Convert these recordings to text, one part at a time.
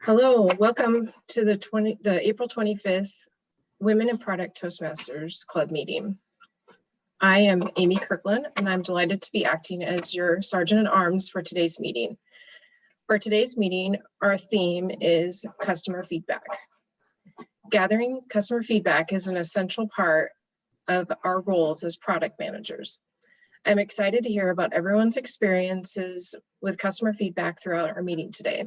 Hello, welcome to the April 25th Women in Product Toastmasters Club meeting. I am Amy Kirkland, and I'm delighted to be acting as your Sergeant at Arms for today's meeting. For today's meeting, our theme is customer feedback. Gathering customer feedback is an essential part of our roles as product managers. I'm excited to hear about everyone's experiences with customer feedback throughout our meeting today.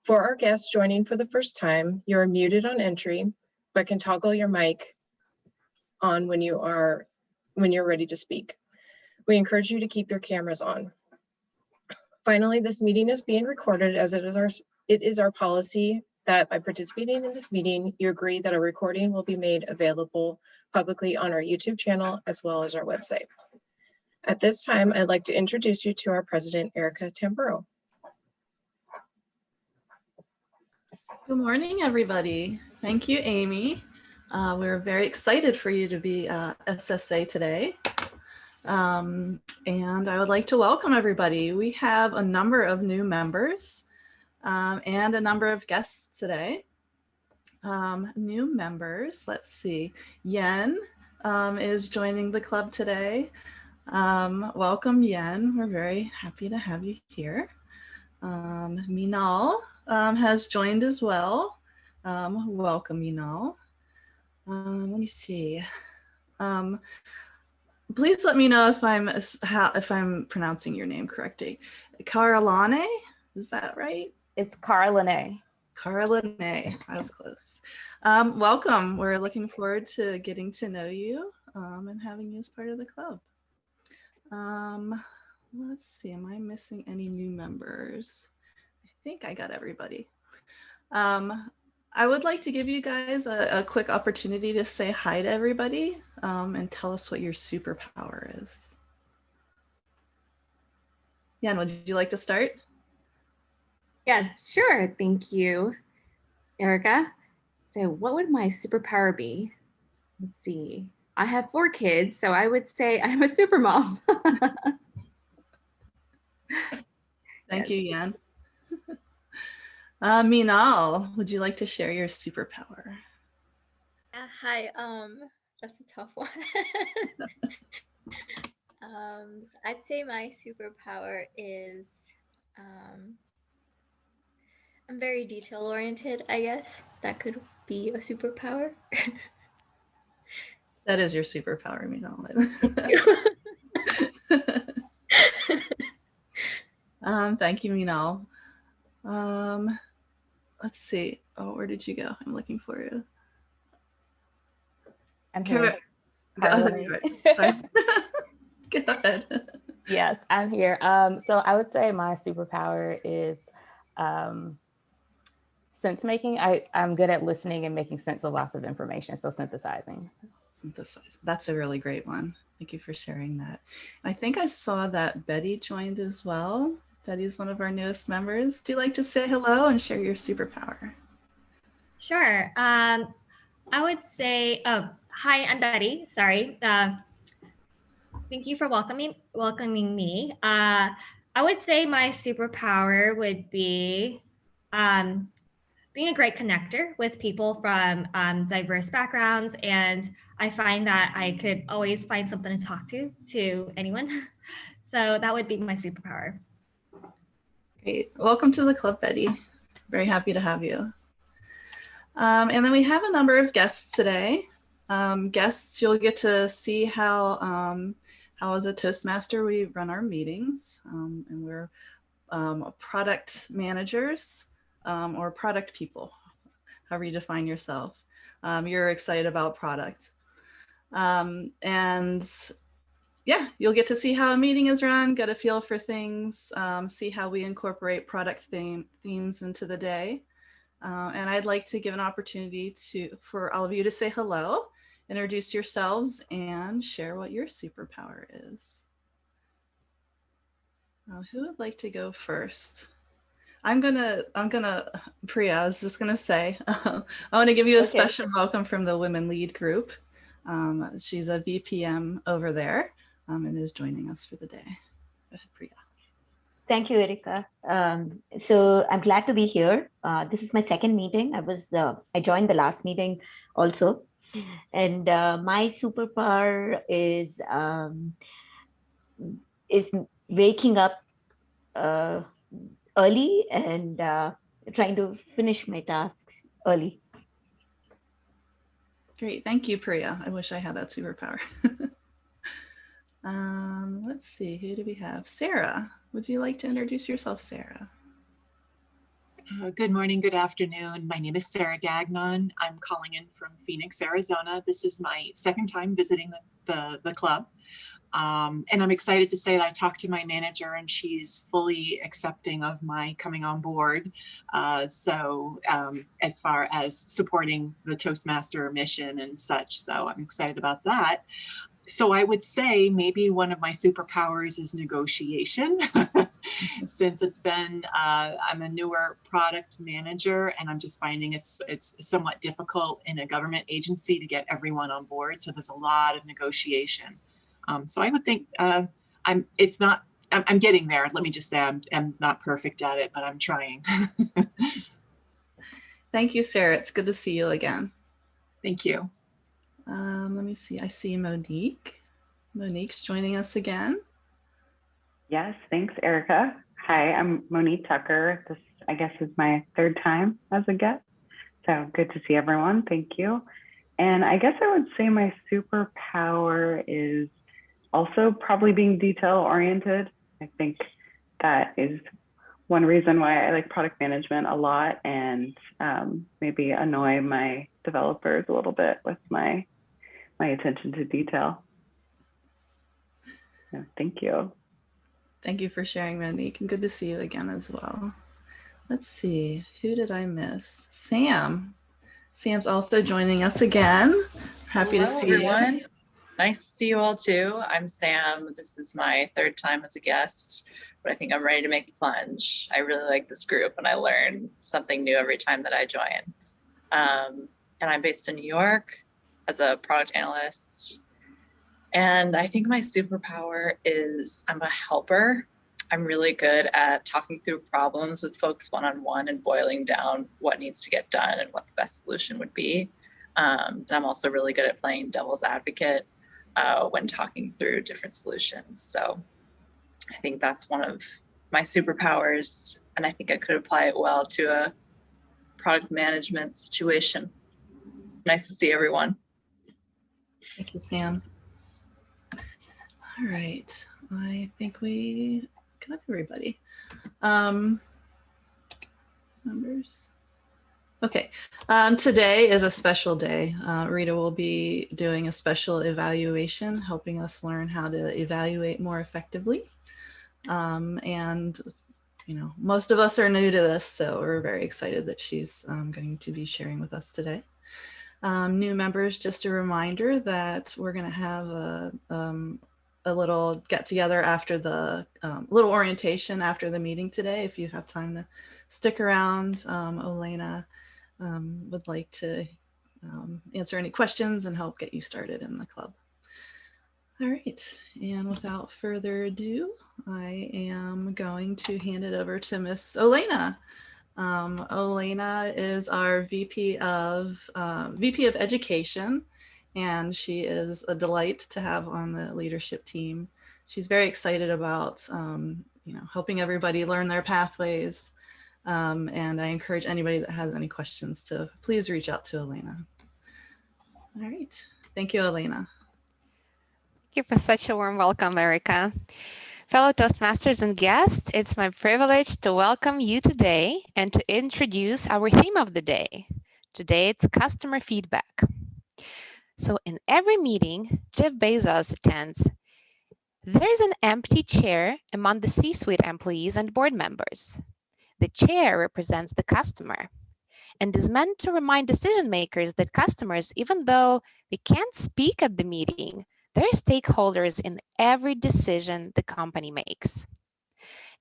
For our guests joining for the first time, you are muted on entry, but can toggle your mic on when you're ready to speak. We encourage you to keep your cameras on. Finally, this meeting is being recorded as it is our policy that by participating in this meeting, you agree that a recording will be made available publicly on our YouTube channel as well as our website. At this time, I'd like to introduce you to our president, Erica Tamburo. Good morning, everybody. Thank you, Amy. We're very excited for you to be SSA today. And I would like to welcome everybody. We have a number of new members and a number of guests today. New members, let's see. Yen is joining the club today. Welcome, Yen. We're very happy to have you here. Minal has joined as well. Welcome, Minal. Let me see. Please let me know if I'm pronouncing your name correctly. Carolane, is that right? It's Carolane. Carolane, I was close. Welcome. We're looking forward to getting to know you and having you as part of the club. Let's see, am I missing any new members? I think I got everybody. I would like to give you guys a quick opportunity to say hi to everybody and tell us what your superpower is. Yen, would you like to start? Yes, sure. Thank you, Erica. So what would my superpower be? Let's see. I have 4 kids, so I would say I'm a super mom. Thank you, Yen. Minal, would you like to share your superpower? Hi, that's a tough one. I'd say my superpower is I'm very detail oriented, I guess. That could be a superpower. That is your superpower, Minal. Thank you, Minal. Let's see. Oh, where did you go? I'm looking for you. I'm here. Sorry. Go ahead. Yes, I'm here. So I would say my superpower is sense making. I'm good at listening and making sense of lots of information. So synthesizing. That's a really great one. Thank you for sharing that. I think I saw that Betty joined as well. Betty's one of our newest members. Do you like to say hello and share your superpower? Sure. I would say, hi, I'm Betty. Sorry. Thank you for welcoming me. I would say my superpower would be being a great connector with people from diverse backgrounds. And I find that I could always find something to talk to anyone. So that would be my superpower. Great. Welcome to the club, Betty. Very happy to have you. And then we have a number of guests today. Guests, you'll get to see how as a Toastmaster we run our meetings. And we're product managers or product people, however you define yourself. You're excited about product. And yeah, you'll get to see how a meeting is run, get a feel for things, see how we incorporate product themes into the day. And I'd like to give an opportunity for all of you to say hello, introduce yourselves, and share what your superpower is. Who would like to go first? I'm gonna, Priya, I was just gonna say, I wanna give you a special welcome from the Women Lead group. She's a VPM over there and is joining us for the day. Go ahead, Priya. Thank you, Erica. So I'm glad to be here. This is my second meeting. I joined the last meeting also, and my superpower is waking up uh, early and trying to finish my tasks early. Great, thank you, Priya. I wish I had that superpower. Let's see, who do we have? Sarah, would you like to introduce yourself, Sarah? Good morning, good afternoon. My name is Sarah Gagnon. I'm calling in from Phoenix, Arizona. This is my second time visiting the club. And I'm excited to say that I talked to my manager and she's fully accepting of my coming on board. As far as supporting the Toastmaster mission and such, so I'm excited about that. So I would say maybe one of my superpowers is negotiation. Since it's been, I'm a newer product manager and I'm just finding it's somewhat difficult in a government agency to get everyone on board. So there's a lot of negotiation. So I would think I'm getting there. Let me just say I'm not perfect at it, but I'm trying. Thank you, Sarah. It's good to see you again. Thank you. Let me see. I see Monique. Monique's joining us again. Yes, thanks, Erica. Hi, I'm Monique Tucker. This, I guess, is my third time as a guest. So good to see everyone. Thank you. And I guess I would say my superpower is also probably being detail oriented. I think that is one reason why I like product management a lot, and maybe annoy my developers a little bit with my attention to detail. So, thank you. Thank you for sharing, Monique, and good to see you again as well. Let's see, who did I miss? Sam. Sam's also joining us again. Happy to see everyone. you. Nice to see you all too. I'm Sam. This is my third time as a guest, but I think I'm ready to make the plunge. I really like this group and I learn something new every time that I join. And I'm based in New York as a product analyst. And I think my superpower is I'm a helper. I'm really good at talking through problems with folks one-on-one and boiling down what needs to get done and what the best solution would be. And I'm also really good at playing devil's advocate when talking through different solutions. So I think that's one of my superpowers, and I think I could apply it well to a product management situation. Nice to see everyone. Thank you, Sam. All right, I think we got everybody. Members. Okay, today is a special day. Rita will be doing a special evaluation, helping us learn how to evaluate more effectively. And you know, most of us are new to this, so we're very excited that she's going to be sharing with us today. New members, just a reminder that we're going to have a little get together after the little orientation after the meeting today. If you have time to stick around, Elena would like to answer any questions and help get you started in the club. All right, and without further ado, I am going to hand it over to Miss Elena. Elena is our VP of Education, and she is a delight to have on the leadership team. She's very excited about helping everybody learn their pathways, and I encourage anybody that has any questions to please reach out to Elena. All right, thank you, Elena. Thank you for such a warm welcome, Erica. Fellow Toastmasters and guests, it's my privilege to welcome you today and to introduce our theme of the day. Today, it's customer feedback. So in every meeting Jeff Bezos attends, there's an empty chair among the C-suite employees and board members. The chair represents the customer and is meant to remind decision makers that customers, even though they can't speak at the meeting, they're stakeholders in every decision the company makes.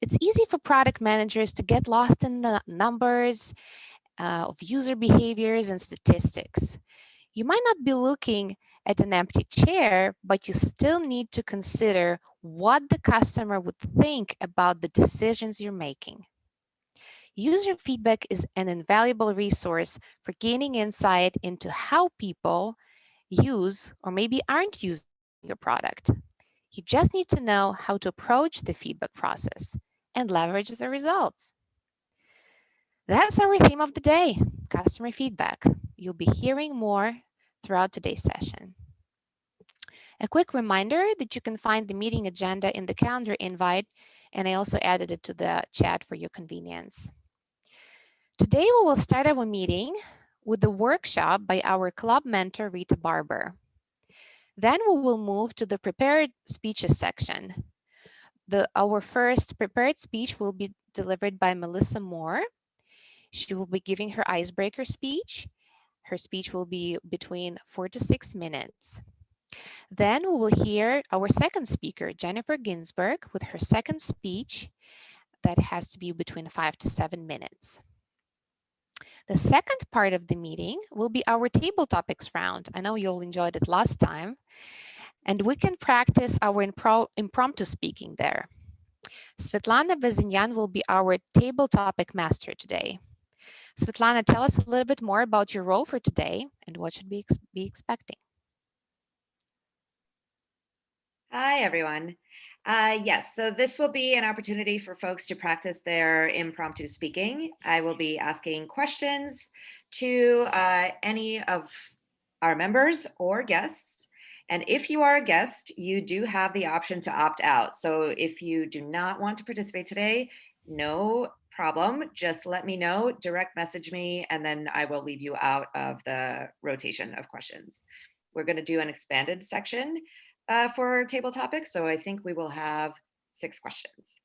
It's easy for product managers to get lost in the numbers of user behaviors and statistics. You might not be looking at an empty chair, but you still need to consider what the customer would think about the decisions you're making. User feedback is an invaluable resource for gaining insight into how people use or maybe aren't using your product. You just need to know how to approach the feedback process and leverage the results. That's our theme of the day, customer feedback. You'll be hearing more throughout today's session. A quick reminder that you can find the meeting agenda in the calendar invite, and I also added it to the chat for your convenience. Today, we will start our meeting with the workshop by our club mentor, Rita Barber. Then we will move to the prepared speeches section. Our first prepared speech will be delivered by Melissa Moore. She will be giving her icebreaker speech. Her speech will be between 4 to 6 minutes. Then we will hear our second speaker, Jennifer Ginsburg, with her second speech that has to be between 5 to 7 minutes. The second part of the meeting will be our table topics round. I know you all enjoyed it last time, and we can practice our impromptu speaking there. Svetlana Bezynyan will be our table topic master today. Svetlana, tell us a little bit more about your role for today and what should we be expecting. Hi, everyone. Yes, so this will be an opportunity for folks to practice their impromptu speaking. I will be asking questions to any of our members or guests. And if you are a guest, you do have the option to opt out. So if you do not want to participate today, no problem. Just let me know, direct message me, and then I will leave you out of the rotation of questions. We're going to do an expanded section for table topics. So I think we will have 6 questions.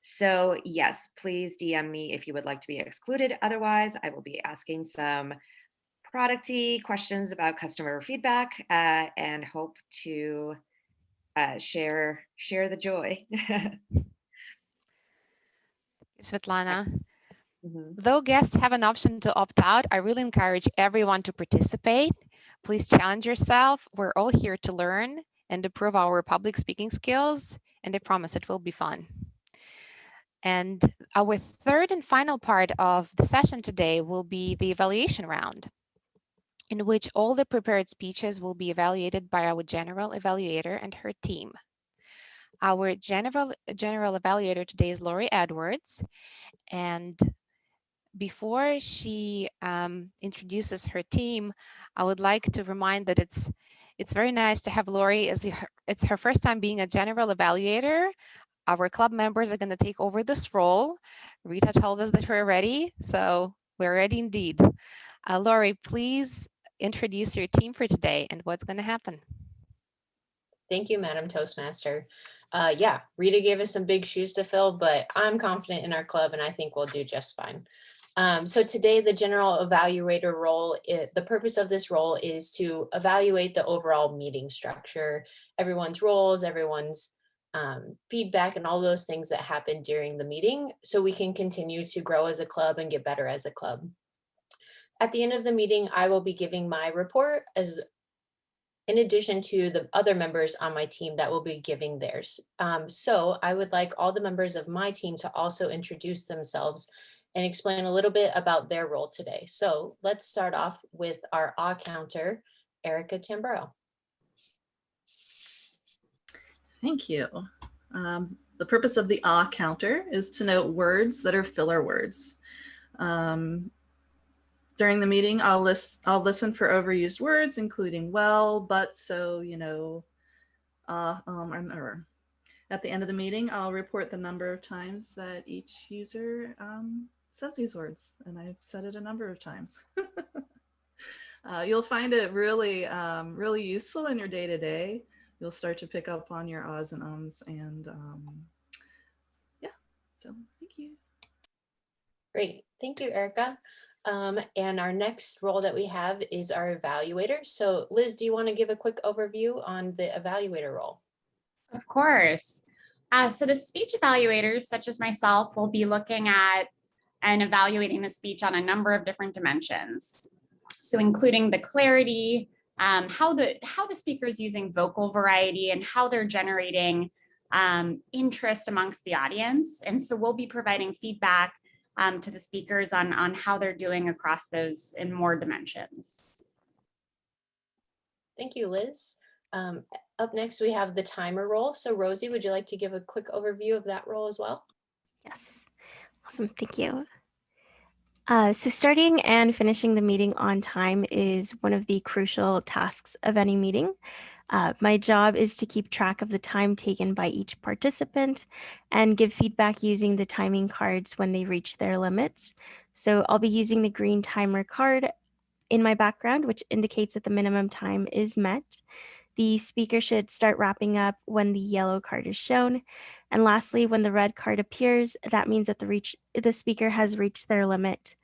So yes, please DM me if you would like to be excluded. Otherwise, I will be asking some product-y questions about customer feedback and hope to share the joy. Svetlana, though guests have an option to opt out, I really encourage everyone to participate. Please challenge yourself. We're all here to learn and improve our public speaking skills, and I promise it will be fun. And our third and final part of the session today will be the evaluation round, in which all the prepared speeches will be evaluated by our general evaluator and her team. Our general evaluator today is Lori Edwards, and before she introduces her team, I would like to remind that it's very nice to have Lori as it's her first time being a general evaluator. Our club members are going to take over this role. Rita told us that we're ready, so we're ready indeed. Lori, please introduce your team for today and what's going to happen. Thank you, Madam Toastmaster. Yeah, Rita gave us some big shoes to fill, but I'm confident in our club and I think we'll do just fine. So today, the general evaluator role, the purpose of this role is to evaluate the overall meeting structure, everyone's roles, everyone's feedback, and all those things that happen during the meeting, so we can continue to grow as a club and get better as a club. At the end of the meeting, I will be giving my report in addition to the other members on my team that will be giving theirs. So I would like all the members of my team to also introduce themselves and explain a little bit about their role today. So let's start off with our awe counter, Erica Tamburo. Thank you. The purpose of the awe counter is to note words that are filler words. During the meeting, I'll listen for overused words, including well, but, so, you know, or. At the end of the meeting, I'll report the number of times that each user says these words, and I've said it a number of times. You'll find it really, really useful in your day-to-day. You'll start to pick up on your ahs and ums, and yeah, so thank you. Great, thank you, Erica. And our next role that we have is our evaluator. So Liz, do you want to give a quick overview on the evaluator role? Of course. So the speech evaluators, such as myself, will be looking at and evaluating the speech on a number of different dimensions. So including the clarity, how the speaker is using vocal variety and how they're generating interest amongst the audience. And so we'll be providing feedback to the speakers on how they're doing across those in more dimensions. Thank you, Liz. Up next, we have the timer role. So Rosie, would you like to give a quick overview of that role as well? Yes, awesome, thank you. So starting and finishing the meeting on time is one of the crucial tasks of any meeting. My job is to keep track of the time taken by each participant and give feedback using the timing cards when they reach their limits. So I'll be using the green timer card in my background, which indicates that the minimum time is met. The speaker should start wrapping up when the yellow card is shown. And lastly, when the red card appears, that means that the speaker has reached their limit.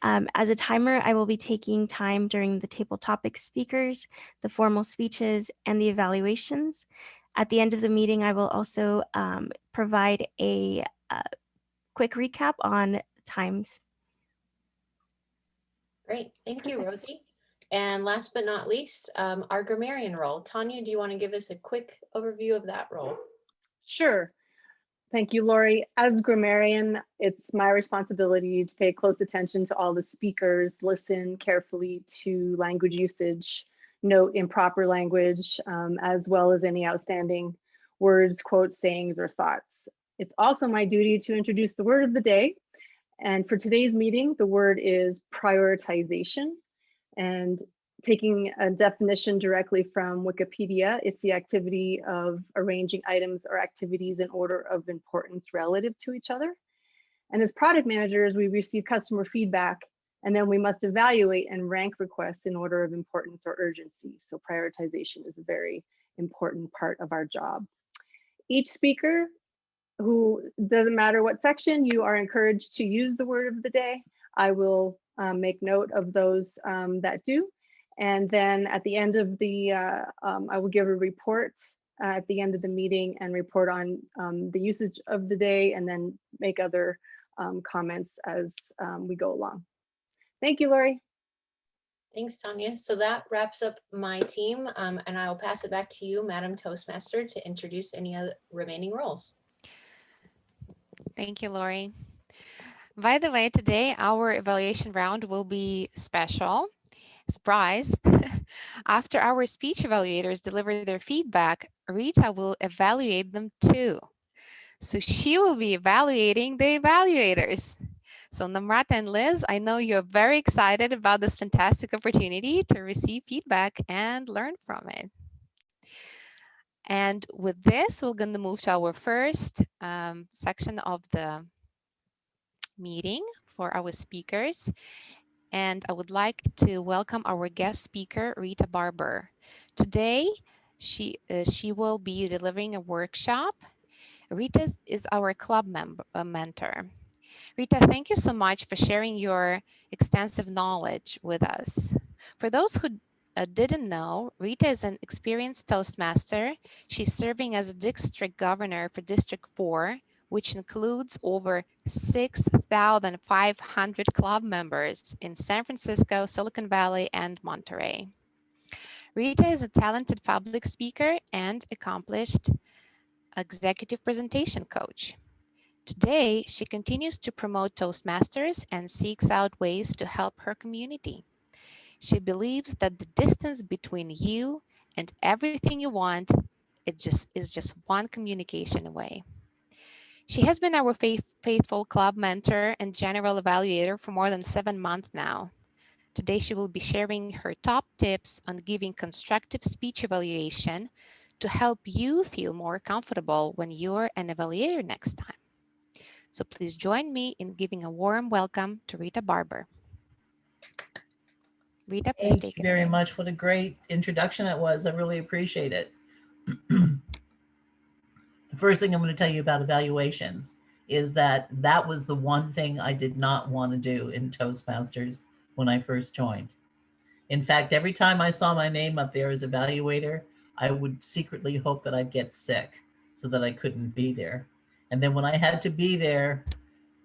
As a timer, I will be taking time during the table topic speakers, the formal speeches, and the evaluations. At the end of the meeting, I will also provide a quick recap on times. Great, thank you, Rosie. And last but not least, our grammarian role. Tanya, do you want to give us a quick overview of that role? Sure. Thank you, Lori. As grammarian, it's my responsibility to pay close attention to all the speakers, listen carefully to language usage, note improper language, as well as any outstanding words, quotes, sayings, or thoughts. It's also my duty to introduce the word of the day. And for today's meeting, the word is prioritization. And taking a definition directly from Wikipedia, it's the activity of arranging items or activities in order of importance relative to each other. And as product managers, we receive customer feedback, and then we must evaluate and rank requests in order of importance or urgency. So prioritization is a very important part of our job. Each speaker, who doesn't matter what section, you are encouraged to use the word of the day. I will make note of those that do. And then at the end of the, I will give a report at the end of the meeting and report on the usage of the day, and then make other comments as we go along. Thank you, Lori. Thanks, Tanya. So that wraps up my team, and I will pass it back to you, Madam Toastmaster, to introduce any other remaining roles. Thank you, Lori. By the way, today our evaluation round will be special. Surprise. After our speech evaluators deliver their feedback, Rita will evaluate them too. So she will be evaluating the evaluators. So Namrata and Liz, I know you're very excited about this fantastic opportunity to receive feedback and learn from it. And with this, we're going to move to our first section of the meeting for our speakers. And I would like to welcome our guest speaker, Rita Barber. Today, she will be delivering a workshop. Rita is our club mentor. Rita, thank you so much for sharing your extensive knowledge with us. For those who didn't know, Rita is an experienced Toastmaster. She's serving as a district governor for District 4, which includes over 6,500 club members in San Francisco, Silicon Valley, and Monterey. Rita is a talented public speaker and accomplished executive presentation coach. Today, she continues to promote Toastmasters and seeks out ways to help her community. She believes that the distance between you and everything you want is just one communication away. She has been our faithful club mentor and general evaluator for more than 7 months now. Today, she will be sharing her top tips on giving constructive speech evaluation to help you feel more comfortable when you're an evaluator next time. So please join me in giving a warm welcome to Rita Barber. Rita, please take it. Thank you very much. What a great introduction that was. I really appreciate it. The first thing I'm going to tell you about evaluations is that was the one thing I did not want to do in Toastmasters when I first joined. In fact, every time I saw my name up there as evaluator, I would secretly hope that I'd get sick so that I couldn't be there. And then when I had to be there,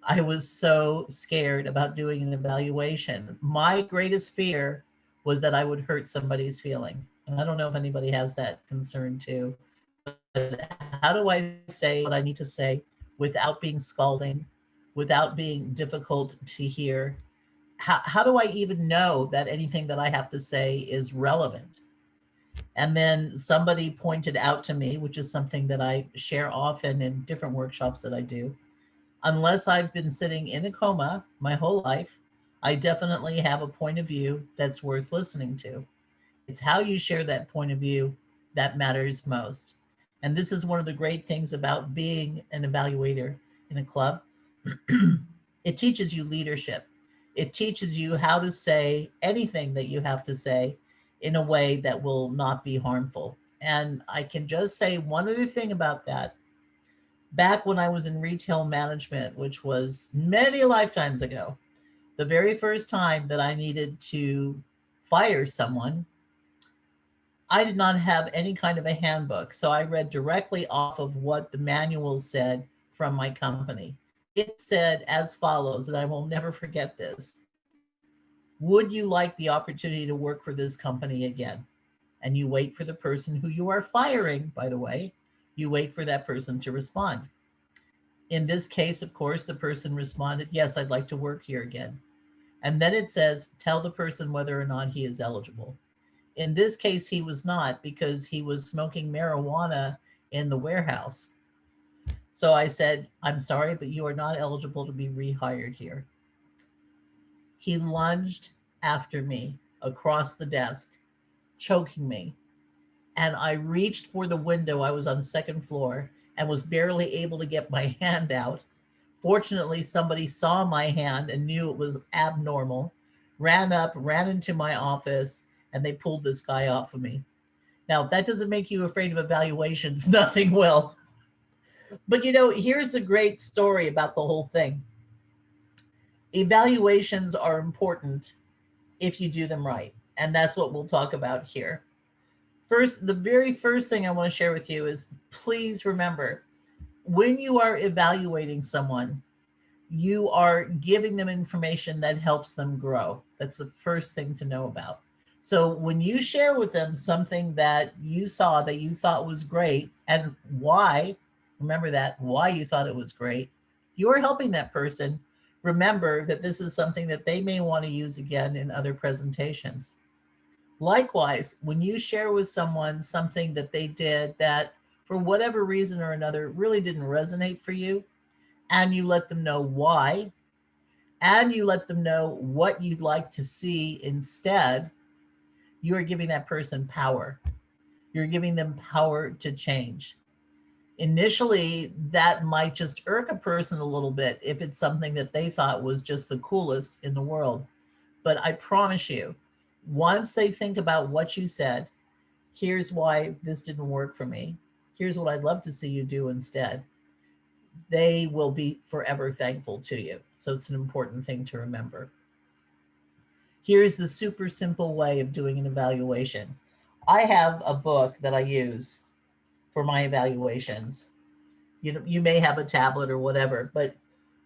I was so scared about doing an evaluation. My greatest fear was that I would hurt somebody's feeling. And I don't know if anybody has that concern too. But how do I say what I need to say without being scalding, without being difficult to hear? How do I even know that anything that I have to say is relevant? And then somebody pointed out to me, which is something that I share often in different workshops that I do, unless I've been sitting in a coma my whole life, I definitely have a point of view that's worth listening to. It's how you share that point of view that matters most. And this is one of the great things about being an evaluator in a club. It teaches you leadership. It teaches you how to say anything that you have to say in a way that will not be harmful. And I can just say one other thing about that. Back when I was in retail management, which was many lifetimes ago, the very first time that I needed to fire someone, I did not have any kind of a handbook. So I read directly off of what the manual said from my company. It said as follows, and I will never forget this. Would you like the opportunity to work for this company again? And you wait for the person who you are firing, by the way, you wait for that person to respond. In this case, of course, the person responded, yes, I'd like to work here again. And then it says, tell the person whether or not he is eligible. In this case, he was not, because he was smoking marijuana in the warehouse. So I said, I'm sorry, but you are not eligible to be rehired here. He lunged after me across the desk, choking me. And I reached for the window. I was on the second floor and was barely able to get my hand out. Fortunately, somebody saw my hand and knew it was abnormal, ran up, ran into my office, and they pulled this guy off of me. Now, if that doesn't make you afraid of evaluations, nothing will. But you know, here's the great story about the whole thing. Evaluations are important if you do them right. And that's what we'll talk about here. First, the very first thing I want to share with you is please remember, when you are evaluating someone, you are giving them information that helps them grow. That's the first thing to know about. So when you share with them something that you saw that you thought was great and why, remember that, why you thought it was great, you're helping that person remember that this is something that they may want to use again in other presentations. Likewise, when you share with someone something that they did that for whatever reason or another really didn't resonate for you, and you let them know why, and you let them know what you'd like to see instead, you are giving that person power. You're giving them power to change. Initially, that might just irk a person a little bit if it's something that they thought was just the coolest in the world. But I promise you, once they think about what you said, here's why this didn't work for me, here's what I'd love to see you do instead, they will be forever thankful to you. So it's an important thing to remember. Here's the super simple way of doing an evaluation. I have a book that I use for my evaluations. You may have a tablet or whatever, but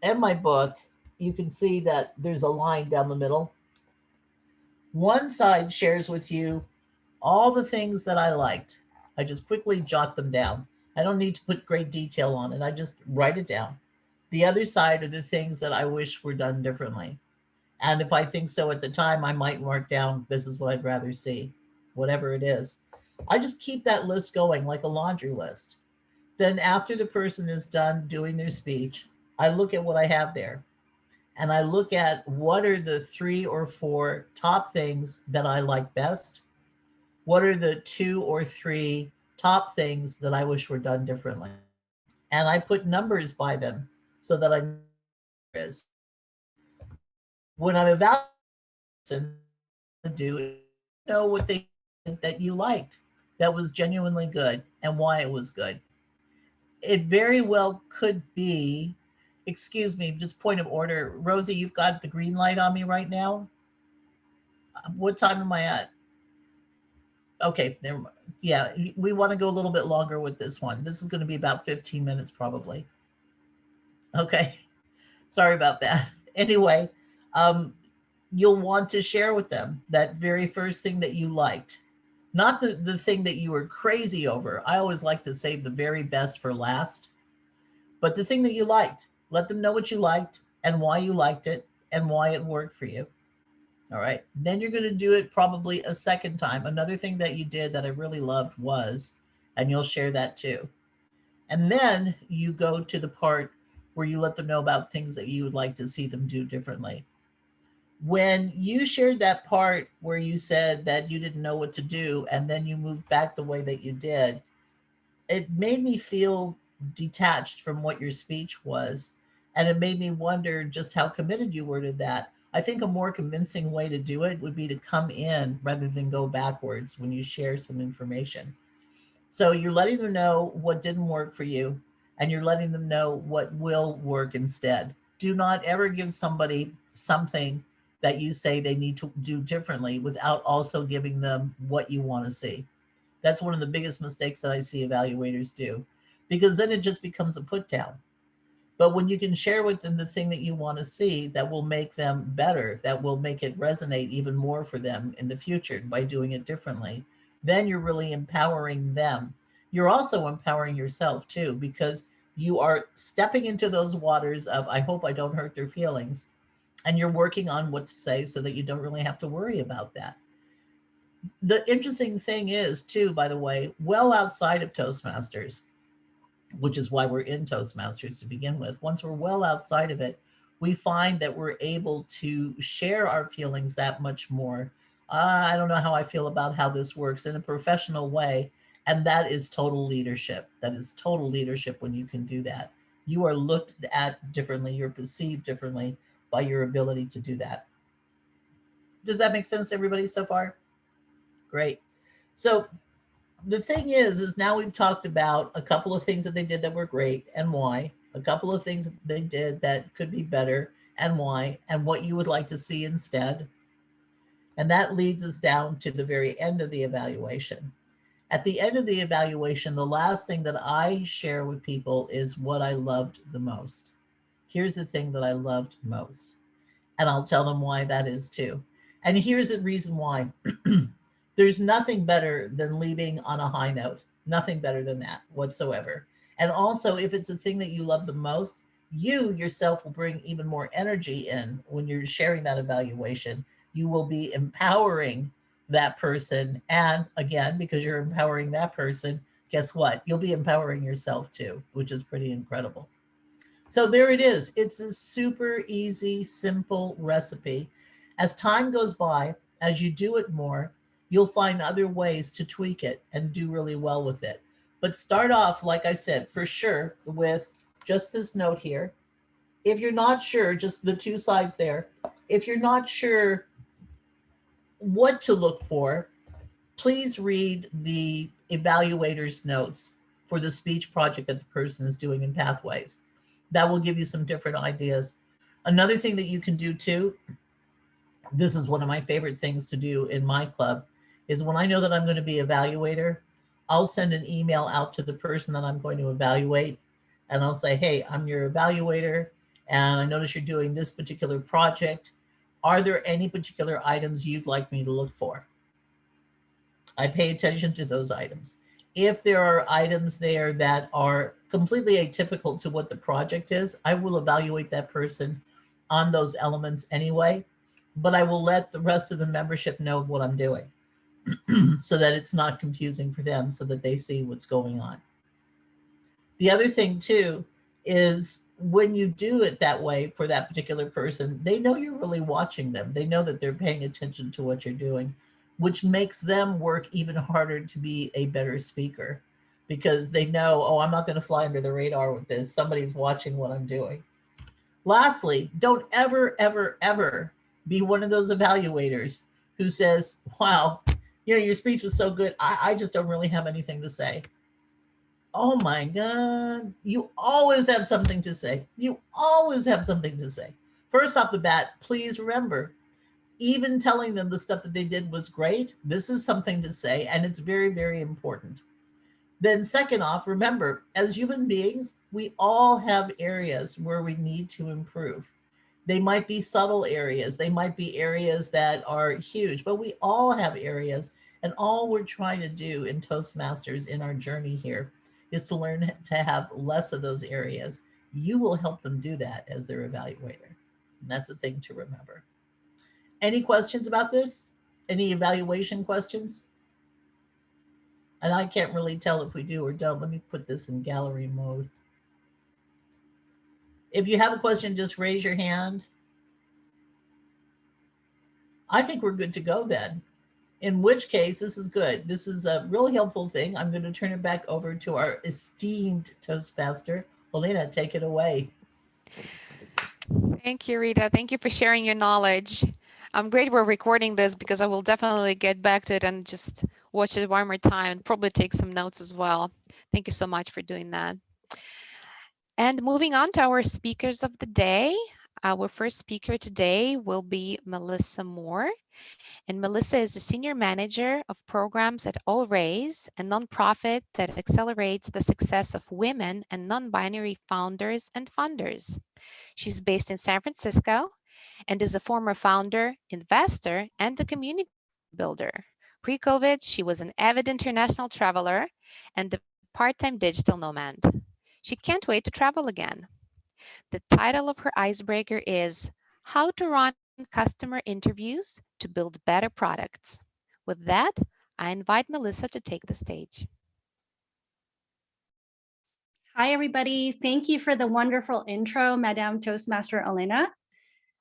in my book, you can see that there's a line down the middle. One side shares with you all the things that I liked. I just quickly jot them down. I don't need to put great detail on it. I just write it down. The other side are the things that I wish were done differently. And if I think so at the time, I might mark down, this is what I'd rather see, whatever it is. I just keep that list going like a laundry list. Then after the person is done doing their speech, I look at what I have there. And I look at what are the 3 or 4 top things that I like best. What are the 2 or 3 top things that I wish were done differently? And I put numbers by them so that I know. When I'm evaluating, know what they think that you liked that was genuinely good and why it was good. It very well could be, excuse me, just point of order. Rosie, you've got the green light on me right now. What time am I at? Okay, there. Yeah, we want to go a little bit longer with this one. This is going to be about 15 minutes probably. Okay, sorry about that. Anyway, you'll want to share with them that very first thing that you liked, not the thing that you were crazy over. I always like to save the very best for last, but the thing that you liked. Let them know what you liked and why you liked it and why it worked for you. All right. Then you're going to do it probably a second time. Another thing that you did that I really loved was, and you'll share that too. And then you go to the part where you let them know about things that you would like to see them do differently. When you shared that part where you said that you didn't know what to do, and then you moved back the way that you did, it made me feel detached from what your speech was. And it made me wonder just how committed you were to that. I think a more convincing way to do it would be to come in rather than go backwards when you share some information. So you're letting them know what didn't work for you, and you're letting them know what will work instead. Do not ever give somebody something that you say they need to do differently without also giving them what you want to see. That's one of the biggest mistakes that I see evaluators do, because then it just becomes a put down. But when you can share with them the thing that you want to see that will make them better, that will make it resonate even more for them in the future by doing it differently, then you're really empowering them. You're also empowering yourself too, because you are stepping into those waters of, I hope I don't hurt their feelings. And you're working on what to say so that you don't really have to worry about that. The interesting thing is too, by the way, well outside of Toastmasters, which is why we're in Toastmasters to begin with. Once we're well outside of it, we find that we're able to share our feelings that much more. I don't know how I feel about how this works in a professional way. And that is total leadership. That is total leadership when you can do that. You are looked at differently. You're perceived differently by your ability to do that. Does that make sense to everybody so far? Great. So the thing is now we've talked about a couple of things that they did that were great and why, a couple of things that they did that could be better and why, and what you would like to see instead. And that leads us down to the very end of the evaluation. At the end of the evaluation, the last thing that I share with people is what I loved the most. Here's the thing that I loved most. And I'll tell them why that is too. And here's the reason why. There's nothing better than leaving on a high note. Nothing better than that whatsoever. And also, if it's a thing that you love the most, you yourself will bring even more energy in when you're sharing that evaluation. You will be empowering that person. And again, because you're empowering that person, guess what? You'll be empowering yourself too, which is pretty incredible. So there it is. It's a super easy, simple recipe. As time goes by, as you do it more, you'll find other ways to tweak it and do really well with it. But start off, like I said, for sure, with just this note here. If you're not sure, just the two sides there, if you're not sure what to look for, please read the evaluator's notes for the speech project that the person is doing in Pathways. That will give you some different ideas. Another thing that you can do too, this is one of my favorite things to do in my club, is when I know that I'm going to be evaluator, I'll send an email out to the person that I'm going to evaluate. And I'll say, hey, I'm your evaluator, and I notice you're doing this particular project. Are there any particular items you'd like me to look for? I pay attention to those items. If there are items there that are completely atypical to what the project is, I will evaluate that person on those elements anyway, but I will let the rest of the membership know what I'm doing so that it's not confusing for them, so that they see what's going on. The other thing too is when you do it that way for that particular person, they know you're really watching them. They know that they're paying attention to what you're doing, which makes them work even harder to be a better speaker, because they know, oh, I'm not going to fly under the radar with this. Somebody's watching what I'm doing. Lastly, don't ever, ever, ever be one of those evaluators who says, wow, your speech was so good, I just don't really have anything to say. Oh my God, you always have something to say. You always have something to say. First off the bat, please remember, even telling them the stuff that they did was great, this is something to say, and it's very, very important. Then second off, remember, as human beings, we all have areas where we need to improve. They might be subtle areas. They might be areas that are huge, but we all have areas. And all we're trying to do in Toastmasters in our journey here is to learn to have less of those areas. You will help them do that as their evaluator. And that's a thing to remember. Any questions about this? Any evaluation questions? And I can't really tell if we do or don't. Let me put this in gallery mode. If you have a question, just raise your hand. I think we're good to go then. In which case, this is good. This is a really helpful thing. I'm going to turn it back over to our esteemed Toastmaster. Elena, take it away. Thank you, Rita. Thank you for sharing your knowledge. I'm great we're recording this because I will definitely get back to it and just watch it one more time and probably take some notes as well. Thank you so much for doing that. And moving on to our speakers of the day. Our first speaker today will be Melissa Moore. And Melissa is the Senior Manager of Programs at All Raise, a nonprofit that accelerates the success of women and non-binary founders and funders. She's based in San Francisco and is a former founder, investor, and a community builder. Pre-COVID, she was an avid international traveler and a part-time digital nomad. She can't wait to travel again. The title of her icebreaker is How to Run Customer Interviews to Build Better Products. With that, I invite Melissa to take the stage. Hi, everybody. Thank you for the wonderful intro, Madame Toastmaster Elena.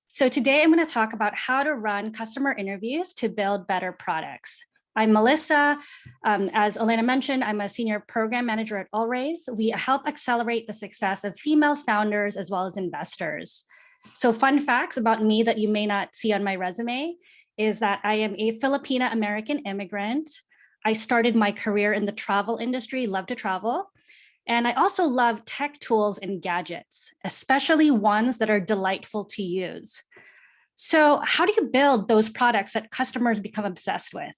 So today I'm going to talk about how to run customer interviews to build better products. I'm Melissa. As Elena mentioned, I'm a senior program manager at All Raise. We help accelerate the success of female founders as well as investors. So fun facts about me that you may not see on my resume is that I am a Filipina American immigrant. I started my career in the travel industry, love to travel. And I also love tech tools and gadgets, especially ones that are delightful to use. So how do you build those products that customers become obsessed with?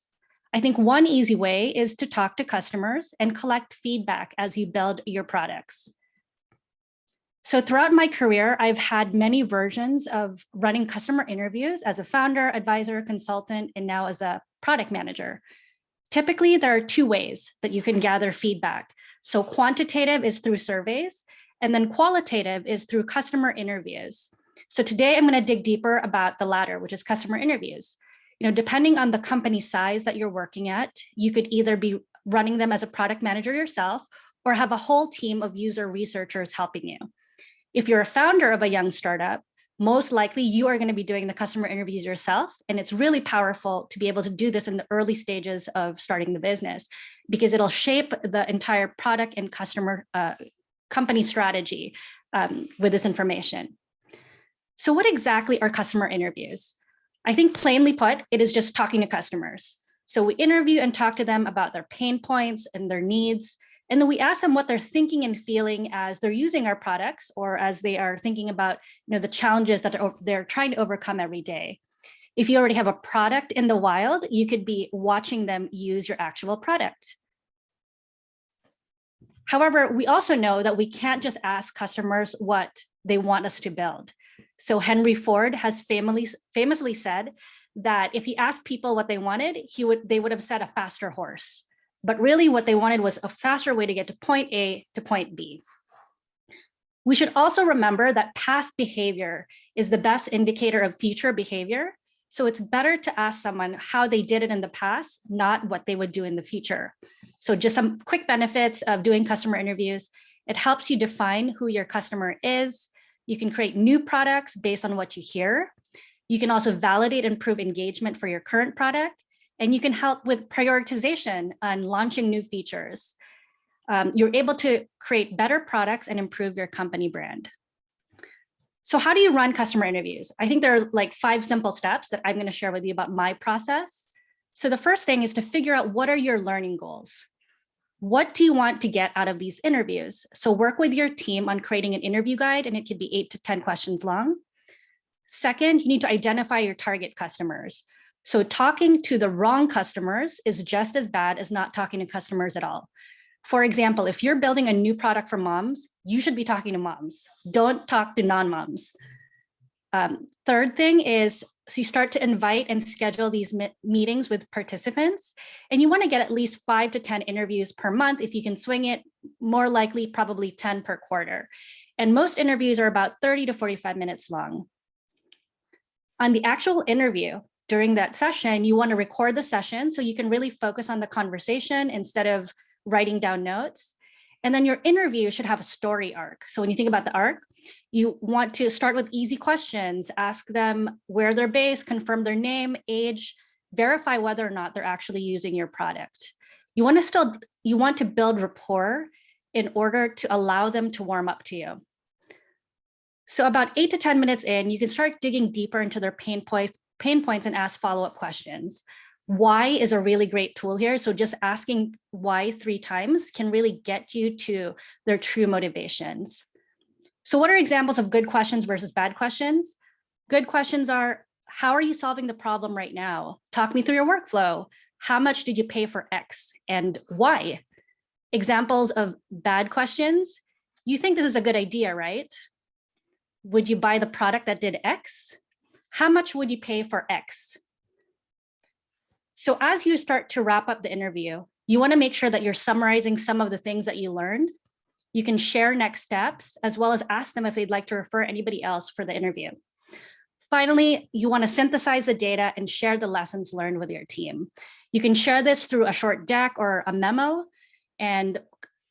I think one easy way is to talk to customers and collect feedback as you build your products. So throughout my career, I've had many versions of running customer interviews as a founder, advisor, consultant, and now as a product manager. Typically, there are two ways that you can gather feedback. So quantitative is through surveys, and then qualitative is through customer interviews. So today I'm going to dig deeper about the latter, which is customer interviews. Depending on the company size that you're working at, you could either be running them as a product manager yourself or have a whole team of user researchers helping you. If you're a founder of a young startup, most likely you are going to be doing the customer interviews yourself. And it's really powerful to be able to do this in the early stages of starting the business because it'll shape the entire product and customer company strategy with this information. So what exactly are customer interviews? I think plainly put, it is just talking to customers. So we interview and talk to them about their pain points and their needs. And then we ask them what they're thinking and feeling as they're using our products or as they are thinking about the challenges that they're trying to overcome every day. If you already have a product in the wild, you could be watching them use your actual product. However, we also know that we can't just ask customers what they want us to build. So Henry Ford has famously said that if he asked people what they wanted, they would have said a faster horse. But really what they wanted was a faster way to get to point A to point B. We should also remember that past behavior is the best indicator of future behavior. So it's better to ask someone how they did it in the past, not what they would do in the future. So just some quick benefits of doing customer interviews. It helps you define who your customer is. You can create new products based on what you hear. You can also validate and prove engagement for your current product. And you can help with prioritization and launching new features. You're able to create better products and improve your company brand. So how do you run customer interviews? I think there are like 5 simple steps that I'm going to share with you about my process. So the first thing is to figure out what are your learning goals? What do you want to get out of these interviews? So work with your team on creating an interview guide, and it could be 8 to 10 questions long. Second, you need to identify your target customers. So talking to the wrong customers is just as bad as not talking to customers at all. For example, if you're building a new product for moms, you should be talking to moms. Don't talk to non-moms. Third thing is, so you start to invite and schedule these meetings with participants, and you want to get at least 5 to 10 interviews per month. If you can swing it, more likely probably 10 per quarter. And most interviews are about 30 to 45 minutes long. On the actual interview, during that session, you want to record the session so you can really focus on the conversation instead of writing down notes. And then your interview should have a story arc. So when you think about the arc, you want to start with easy questions, ask them where they're based, confirm their name, age, verify whether or not they're actually using your product. You want to build rapport in order to allow them to warm up to you. So about 8 to 10 minutes in, you can start digging deeper into their pain points and ask follow-up questions. Why is a really great tool here. So just asking why 3 times can really get you to their true motivations. So what are examples of good questions versus bad questions? Good questions are, how are you solving the problem right now? Talk me through your workflow. How much did you pay for X and why? Examples of bad questions. You think this is a good idea, right? Would you buy the product that did X? How much would you pay for X? So as you start to wrap up the interview, you want to make sure that you're summarizing some of the things that you learned. You can share next steps, as well as ask them if they'd like to refer anybody else for the interview. Finally, you want to synthesize the data and share the lessons learned with your team. You can share this through a short deck or a memo, and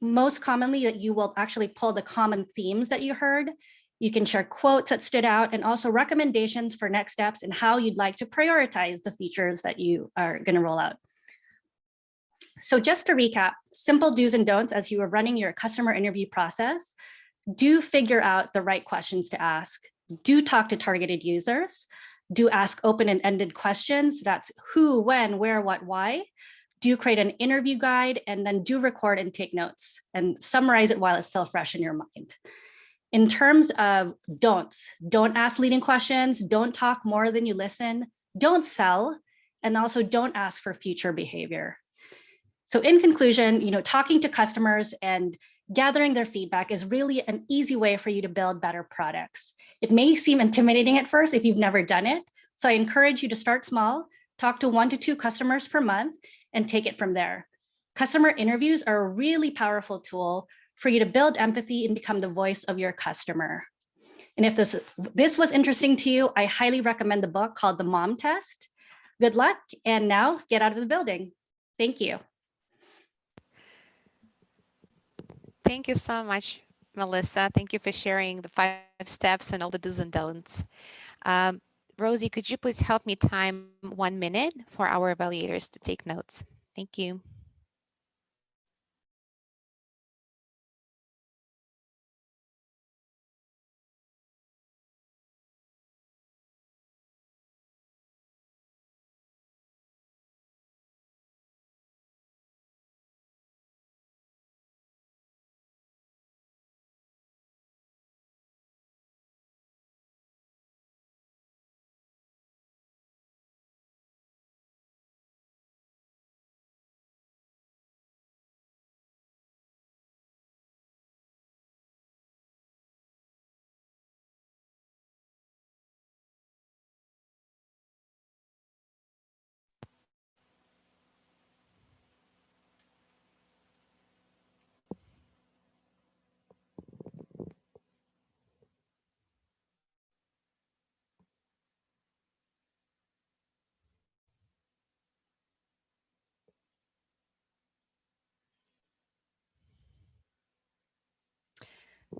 most commonly that you will actually pull the common themes that you heard. You can share quotes that stood out and also recommendations for next steps and how you'd like to prioritize the features that you are going to roll out. So just to recap, simple do's and don'ts as you are running your customer interview process. Do figure out the right questions to ask. Do talk to targeted users. Do ask open and ended questions. That's who, when, where, what, why. Do create an interview guide, and then do record and take notes and summarize it while it's still fresh in your mind. In terms of don'ts, don't ask leading questions, don't talk more than you listen, don't sell, and also don't ask for future behavior. So in conclusion, talking to customers and gathering their feedback is really an easy way for you to build better products. It may seem intimidating at first if you've never done it. So I encourage you to start small, talk to 1 to 2 customers per month, and take it from there. Customer interviews are a really powerful tool for you to build empathy and become the voice of your customer. And if this was interesting to you, I highly recommend the book called The Mom Test. Good luck, and now get out of the building. Thank you. Thank you so much, Melissa. Thank you for sharing the 5 steps and all the do's and don'ts. Rosie, could you please help me time 1 minute for our evaluators to take notes? Thank you.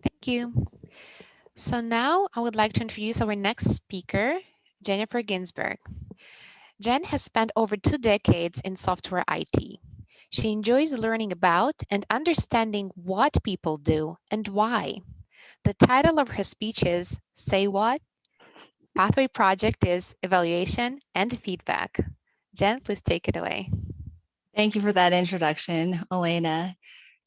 Thank you. So now I would like to introduce our next speaker, Jennifer Ginsberg. Jen has spent over 2 decades in software IT. She enjoys learning about and understanding what people do and why. The title of her speech is Say What? Pathway Project is Evaluation and Feedback. Jen, please take it away. Thank you for that introduction, Elena.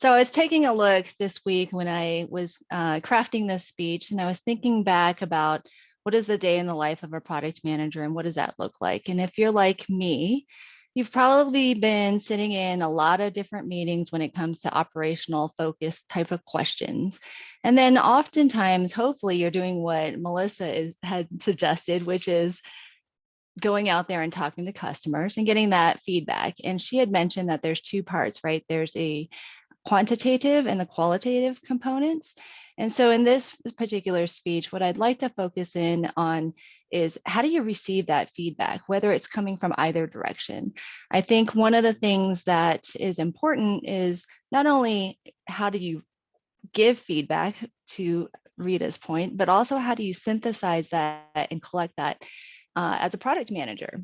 So I was taking a look this week when I was crafting this speech, and I was thinking back about what is the day in the life of a product manager and what does that look like? And if you're like me, you've probably been sitting in a lot of different meetings when it comes to operational focused type of questions. And then oftentimes, hopefully you're doing what Melissa had suggested, which is going out there and talking to customers and getting that feedback. And she had mentioned that there's two parts, right? There's a quantitative and the qualitative components. And so in this particular speech, what I'd like to focus in on is how do you receive that feedback, whether it's coming from either direction. I think one of the things that is important is not only how do you give feedback, to Rita's point, but also how do you synthesize that and collect that as a product manager.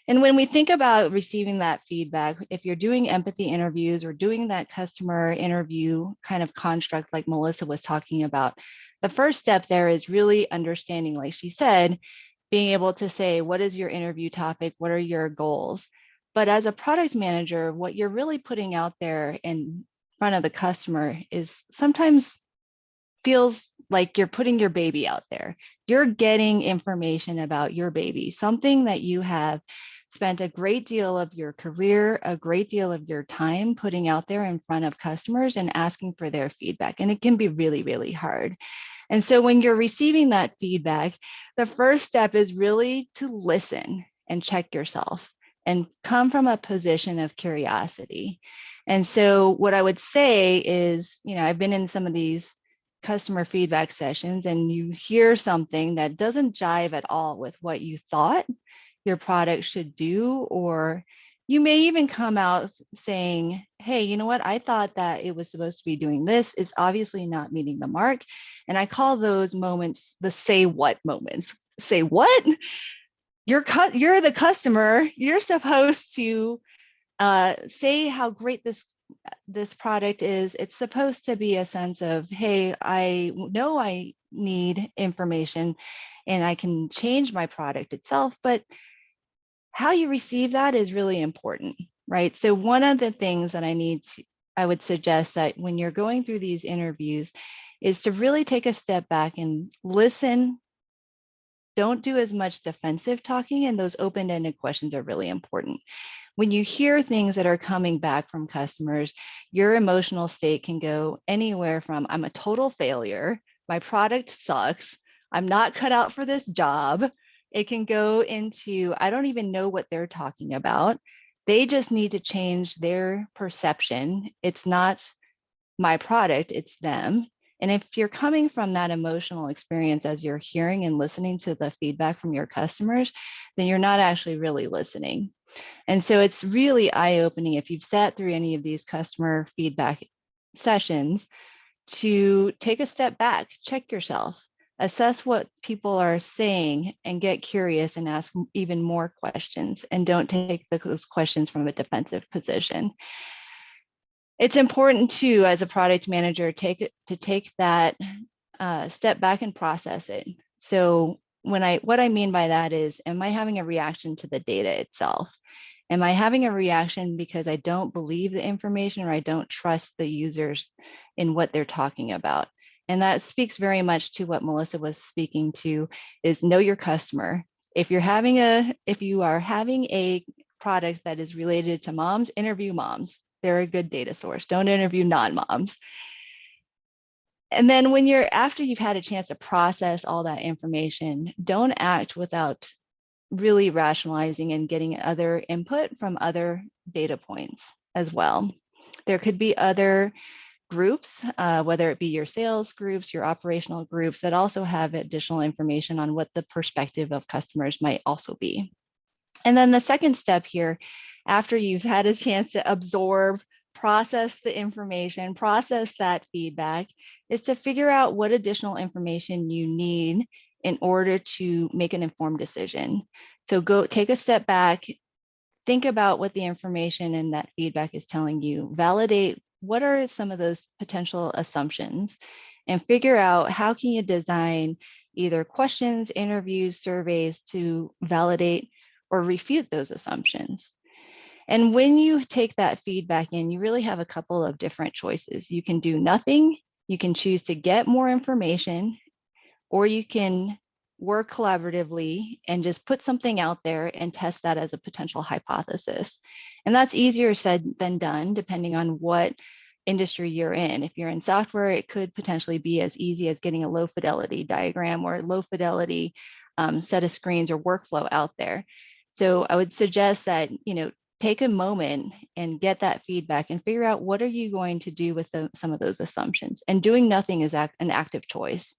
And when we think about receiving that feedback, if you're doing empathy interviews or doing that customer interview kind of construct like Melissa was talking about, the first step there is really understanding, like she said, being able to say, what is your interview topic? What are your goals? But as a product manager, what you're really putting out there in front of the customer is sometimes feels like you're putting your baby out there. You're getting information about your baby, something that you have spent a great deal of your career, a great deal of your time putting out there in front of customers and asking for their feedback. And it can be really, really hard. And so when you're receiving that feedback, the first step is really to listen and check yourself and come from a position of curiosity. And so what I would say is, I've been in some of these customer feedback sessions and you hear something that doesn't jive at all with what you thought your product should do, or you may even come out saying, hey, you know what? I thought that it was supposed to be doing this. It's obviously not meeting the mark. And I call those moments the say what moments. Say what? You're the customer. You're supposed to say how great this product is. It's supposed to be a sense of, hey, I know I need information and I can change my product itself, but how you receive that is really important, right? So one of the things that I would suggest that when you're going through these interviews is to really take a step back and listen. Don't do as much defensive talking, and those open-ended questions are really important. When you hear things that are coming back from customers, your emotional state can go anywhere from I'm a total failure, my product sucks, I'm not cut out for this job. It can go into I don't even know what they're talking about. They just need to change their perception. It's not my product, it's them. And if you're coming from that emotional experience as you're hearing and listening to the feedback from your customers, then you're not actually really listening. And so it's really eye-opening if you've sat through any of these customer feedback sessions to take a step back, check yourself, assess what people are saying and get curious and ask even more questions, and don't take those questions from a defensive position. It's important too, as a product manager, to take that step back and process it. So what I mean by that is, am I having a reaction to the data itself? Am I having a reaction because I don't believe the information or I don't trust the users in what they're talking about? And that speaks very much to what Melissa was speaking to, is know your customer. If you are having a product that is related to moms, interview moms. They're a good data source. Don't interview non-moms. And then after you've had a chance to process all that information, don't act without really rationalizing and getting other input from other data points as well. There could be other groups, whether it be your sales groups, your operational groups, that also have additional information on what the perspective of customers might also be. And then the second step here, after you've had a chance to absorb, process the information, process that feedback, is to figure out what additional information you need in order to make an informed decision. So go take a step back, think about what the information and that feedback is telling you, validate what are some of those potential assumptions, and figure out how can you design either questions, interviews, surveys to validate or refute those assumptions. And when you take that feedback in, you really have a couple of different choices. You can do nothing, you can choose to get more information, or you can work collaboratively and just put something out there and test that as a potential hypothesis. And that's easier said than done, depending on what industry you're in. If you're in software, it could potentially be as easy as getting a low fidelity diagram or low fidelity set of screens or workflow out there. So I would suggest that, take a moment and get that feedback and figure out what are you going to do with some of those assumptions. And doing nothing is an active choice.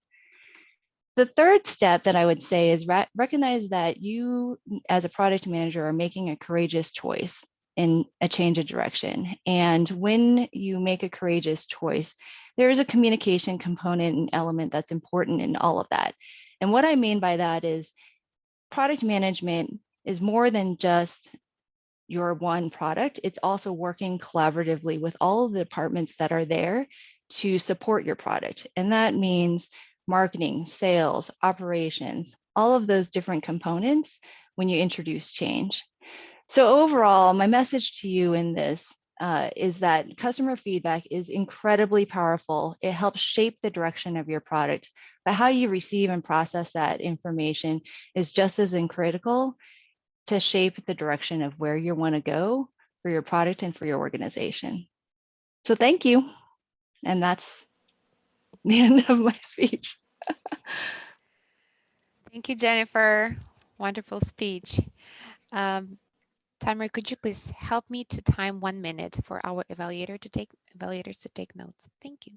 The third step that I would say is recognize that you as a product manager are making a courageous choice in a change of direction. And when you make a courageous choice, there is a communication component and element that's important in all of that. And what I mean by that is product management is more than just your one product. It's also working collaboratively with all of the departments that are there to support your product. And that means marketing, sales, operations, all of those different components when you introduce change. So overall, my message to you in this is that customer feedback is incredibly powerful. It helps shape the direction of your product, but how you receive and process that information is just as critical to shape the direction of where you want to go for your product and for your organization. So thank you. And that's the end of my speech. Thank you, Jennifer. Wonderful speech. Timer, could you please help me to time 1 minute for our evaluators to take notes? Thank you.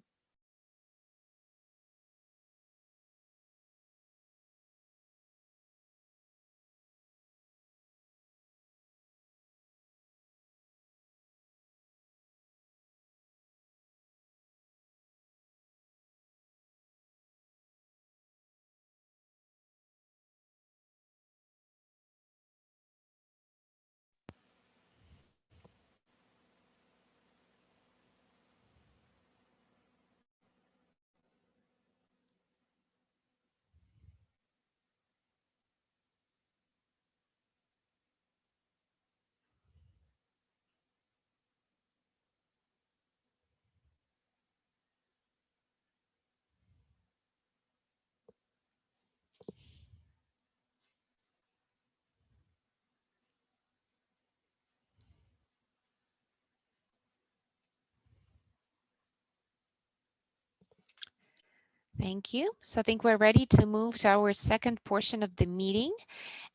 Thank you. So I think we're ready to move to our second portion of the meeting,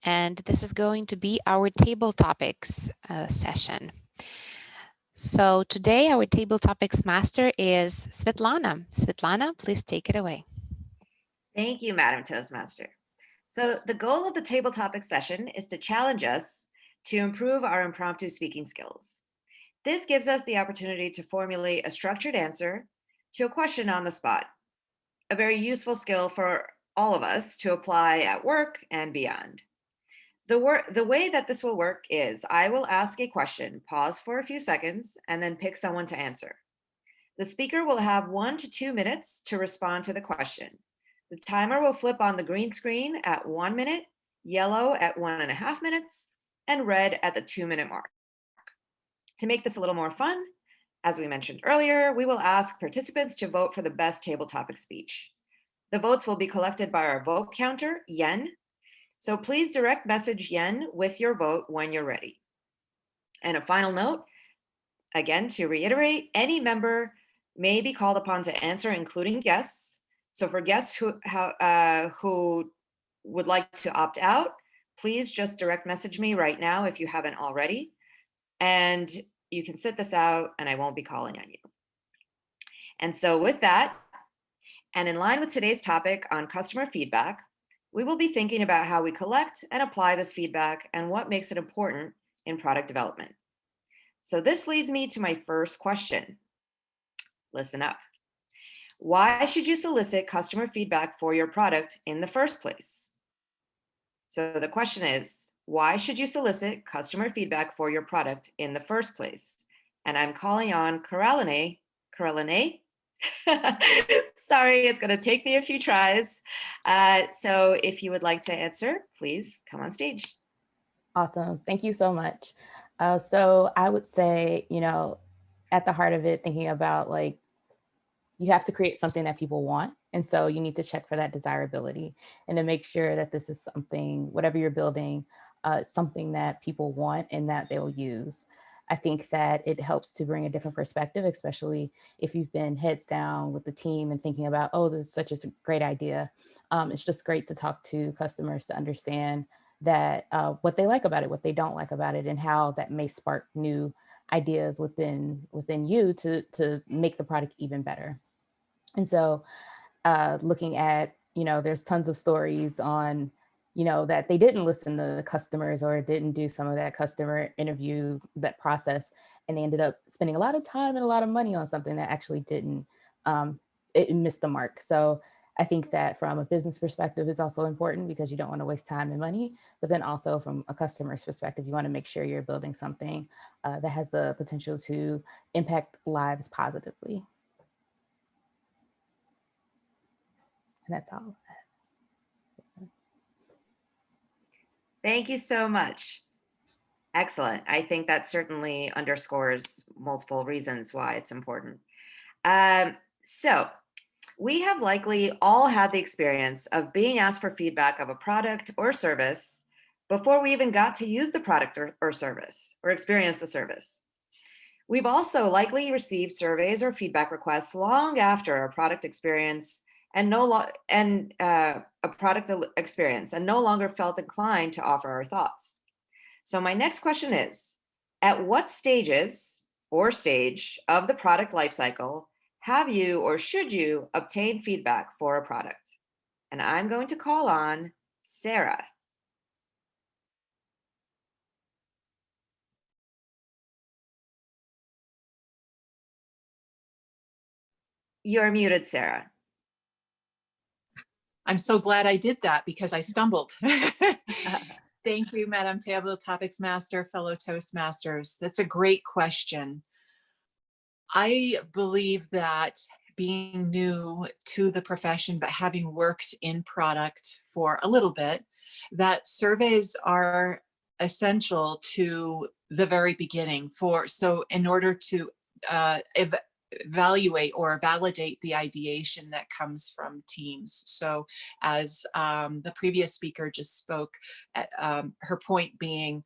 and this is going to be our table topics session. So today our table topics master is Svetlana. Svetlana, please take it away. Thank you, Madam Toastmaster. So the goal of the table topic session is to challenge us to improve our impromptu speaking skills. This gives us the opportunity to formulate a structured answer to a question on the spot, a very useful skill for all of us to apply at work and beyond. The way that this will work is I will ask a question, pause for a few seconds, and then pick someone to answer. The speaker will have 1 to 2 minutes to respond to the question. The timer will flip on the green screen at 1 minute, yellow at 1.5 minutes, and red at the 2-minute mark. To make this a little more fun, as we mentioned earlier, we will ask participants to vote for the best table topic speech. The votes will be collected by our vote counter, Yen. So please direct message Yen with your vote when you're ready. And a final note, again, to reiterate, any member may be called upon to answer, including guests. So for guests who would like to opt out, please just direct message me right now if you haven't already. And you can sit this out and I won't be calling on you. And so with that, and in line with today's topic on customer feedback, we will be thinking about how we collect and apply this feedback and what makes it important in product development. So this leads me to my first question. Listen up. Why should you solicit customer feedback for your product in the first place? So the question is, why should you solicit customer feedback for your product in the first place? And I'm calling on Caroline. Caroline? Sorry, it's going to take me a few tries. So if you would like to answer, please come on stage. Awesome. Thank you so much. So I would say, at the heart of it, thinking about you have to create something that people want. And so you need to check for that desirability and to make sure that this is something, whatever you're building, something that people want and that they'll use. I think that it helps to bring a different perspective, especially if you've been heads down with the team and thinking about, oh, this is such a great idea. It's just great to talk to customers to understand that what they like about it, what they don't like about it, and how that may spark new ideas within you to make the product even better. And so looking at, there's tons of stories on, that they didn't listen to the customers or didn't do some of that customer interview, that process, and they ended up spending a lot of time and a lot of money on something that actually didn't, it missed the mark. So I think that from a business perspective, it's also important because you don't want to waste time and money, but then also from a customer's perspective, you want to make sure you're building something that has the potential to impact lives positively. And that's all. Thank you so much. Excellent. I think that certainly underscores multiple reasons why it's important. So we have likely all had the experience of being asked for feedback of a product or service before we even got to use the product or service or experience the service. We've also likely received surveys or feedback requests long after our product experience and no longer felt inclined to offer our thoughts. So my next question is, at what stages or stage of the product lifecycle have you or should you obtain feedback for a product? And I'm going to call on Sarah. You're muted, Sarah. I'm so glad I did that because I stumbled. Thank you, Madam Table Topics Master, fellow Toastmasters. That's a great question. I believe that being new to the profession, but having worked in product for a little bit, that surveys are essential to the very beginning so in order to evaluate or validate the ideation that comes from teams. So as the previous speaker just spoke, her point being,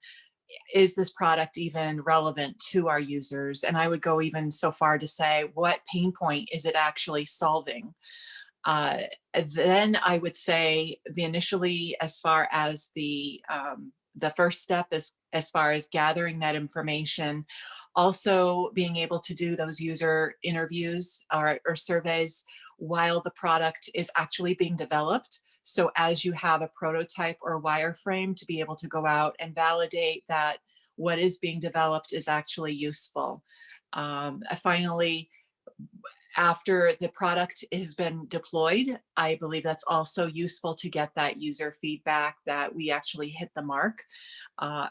is this product even relevant to our users? And I would go even so far to say, what pain point is it actually solving? Then I would say initially, as far as the first step as far as gathering that information, also being able to do those user interviews or surveys while the product is actually being developed. So as you have a prototype or wireframe to be able to go out and validate that what is being developed is actually useful. Finally, after the product has been deployed, I believe that's also useful to get that user feedback that we actually hit the mark.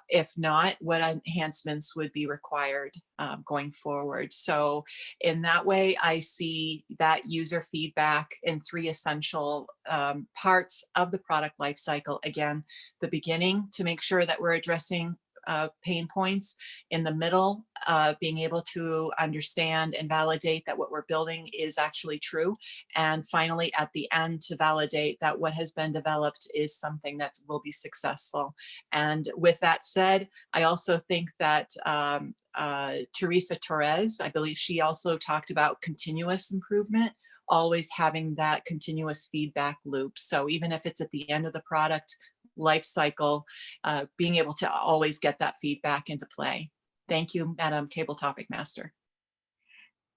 If not, what enhancements would be required going forward? So in that way, I see that user feedback in three essential parts of the product lifecycle. Again, the beginning, to make sure that we're addressing pain points. In the middle, being able to understand and validate that what we're building is actually true. And finally, at the end, to validate that what has been developed is something that will be successful. And with that said, I also think that Teresa Torres, I believe she also talked about continuous improvement, always having that continuous feedback loop. So even if it's at the end of the product life cycle, being able to always get that feedback into play. Thank you, Madam Table Topic Master.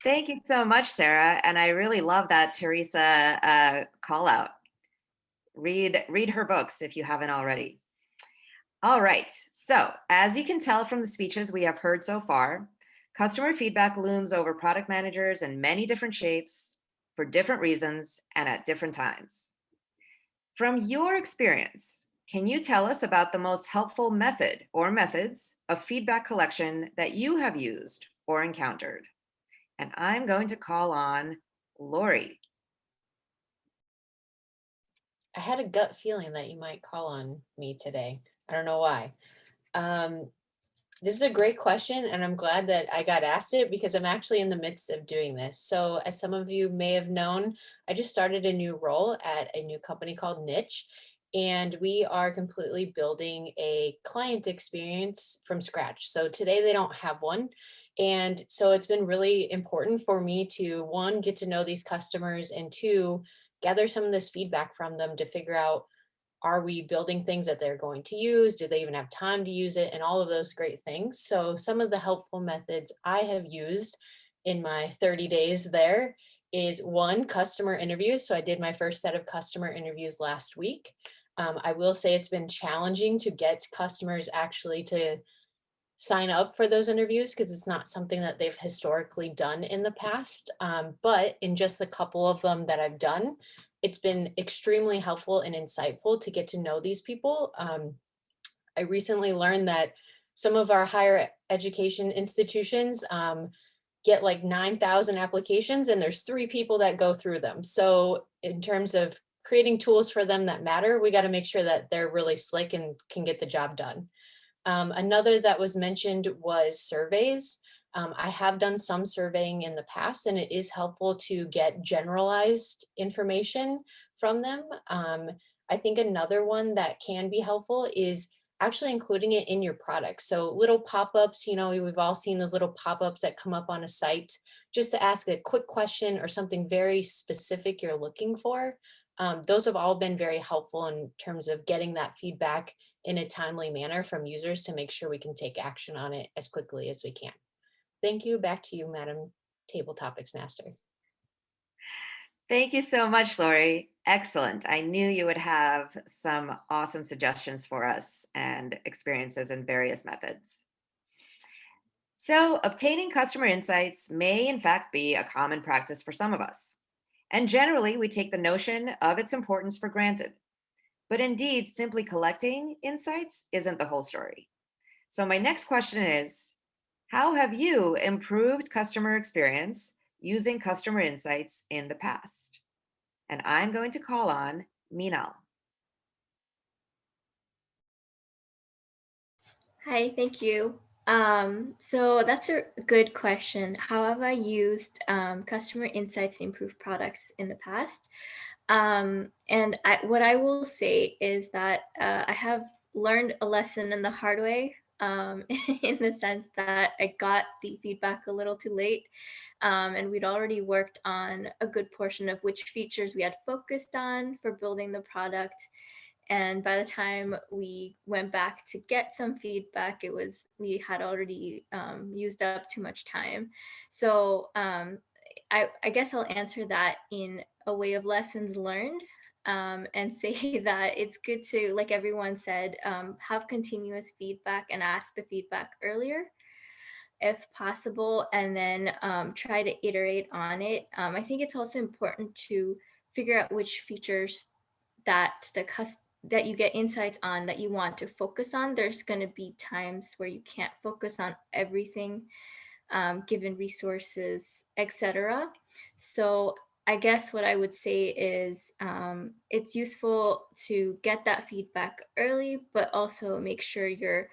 Thank you so much, Sarah. And I really love that Teresa call out. Read her books if you haven't already. All right, so as you can tell from the speeches we have heard so far, customer feedback looms over product managers in many different shapes, for different reasons, and at different times. From your experience, can you tell us about the most helpful method or methods of feedback collection that you have used or encountered? And I'm going to call on Lori. I had a gut feeling that you might call on me today. I don't know why. This is a great question, and I'm glad that I got asked it because I'm actually in the midst of doing this. So as some of you may have known, I just started a new role at a new company called Niche. and we are completely building a client experience from scratch. So today they don't have one. And so it's been really important for me to, one, get to know these customers, and two, gather some of this feedback from them to figure out, are we building things that they're going to use? Do they even have time to use it? And all of those great things. So some of the helpful methods I have used in my 30 days there is, one, customer interviews. So I did my first set of customer interviews last week. I will say it's been challenging to get customers actually to sign up for those interviews because it's not something that they've historically done in the past. But in just the couple of them that I've done, it's been extremely helpful and insightful to get to know these people. I recently learned that some of our higher education institutions get like 9,000 applications and there's 3 people that go through them. So in terms of creating tools for them that matter, we got to make sure that they're really slick and can get the job done. Another that was mentioned was surveys. I have done some surveying in the past, and it is helpful to get generalized information from them. I think another one that can be helpful is actually including it in your product. So little pop-ups, you know, we've all seen those little pop-ups that come up on a site just to ask a quick question or something very specific you're looking for. Those have all been very helpful in terms of getting that feedback in a timely manner from users to make sure we can take action on it as quickly as we can. Thank you. Back to you, Madam Table Topics Master. Thank you so much, Lori. Excellent. I knew you would have some awesome suggestions for us and experiences in various methods. So obtaining customer insights may in fact be a common practice for some of us. And generally we take the notion of its importance for granted. But indeed, simply collecting insights isn't the whole story. So my next question is, how have you improved customer experience using customer insights in the past? And I'm going to call on Meenal. Hi, thank you. So that's a good question. How have I used customer insights to improve products in the past? What I will say is that I have learned a lesson in the hard way, in the sense that I got the feedback a little too late. And we'd already worked on a good portion of which features we had focused on for building the product. And by the time we went back to get some feedback, we had already used up too much time. So I guess I'll answer that in a way of lessons learned, and say that it's good to, like everyone said, have continuous feedback and ask the feedback earlier if possible, and then try to iterate on it. I think it's also important to figure out which features that that you get insights on that you want to focus on. There's going to be times where you can't focus on everything, given resources, etc. So I guess what I would say is it's useful to get that feedback early, but also make sure you're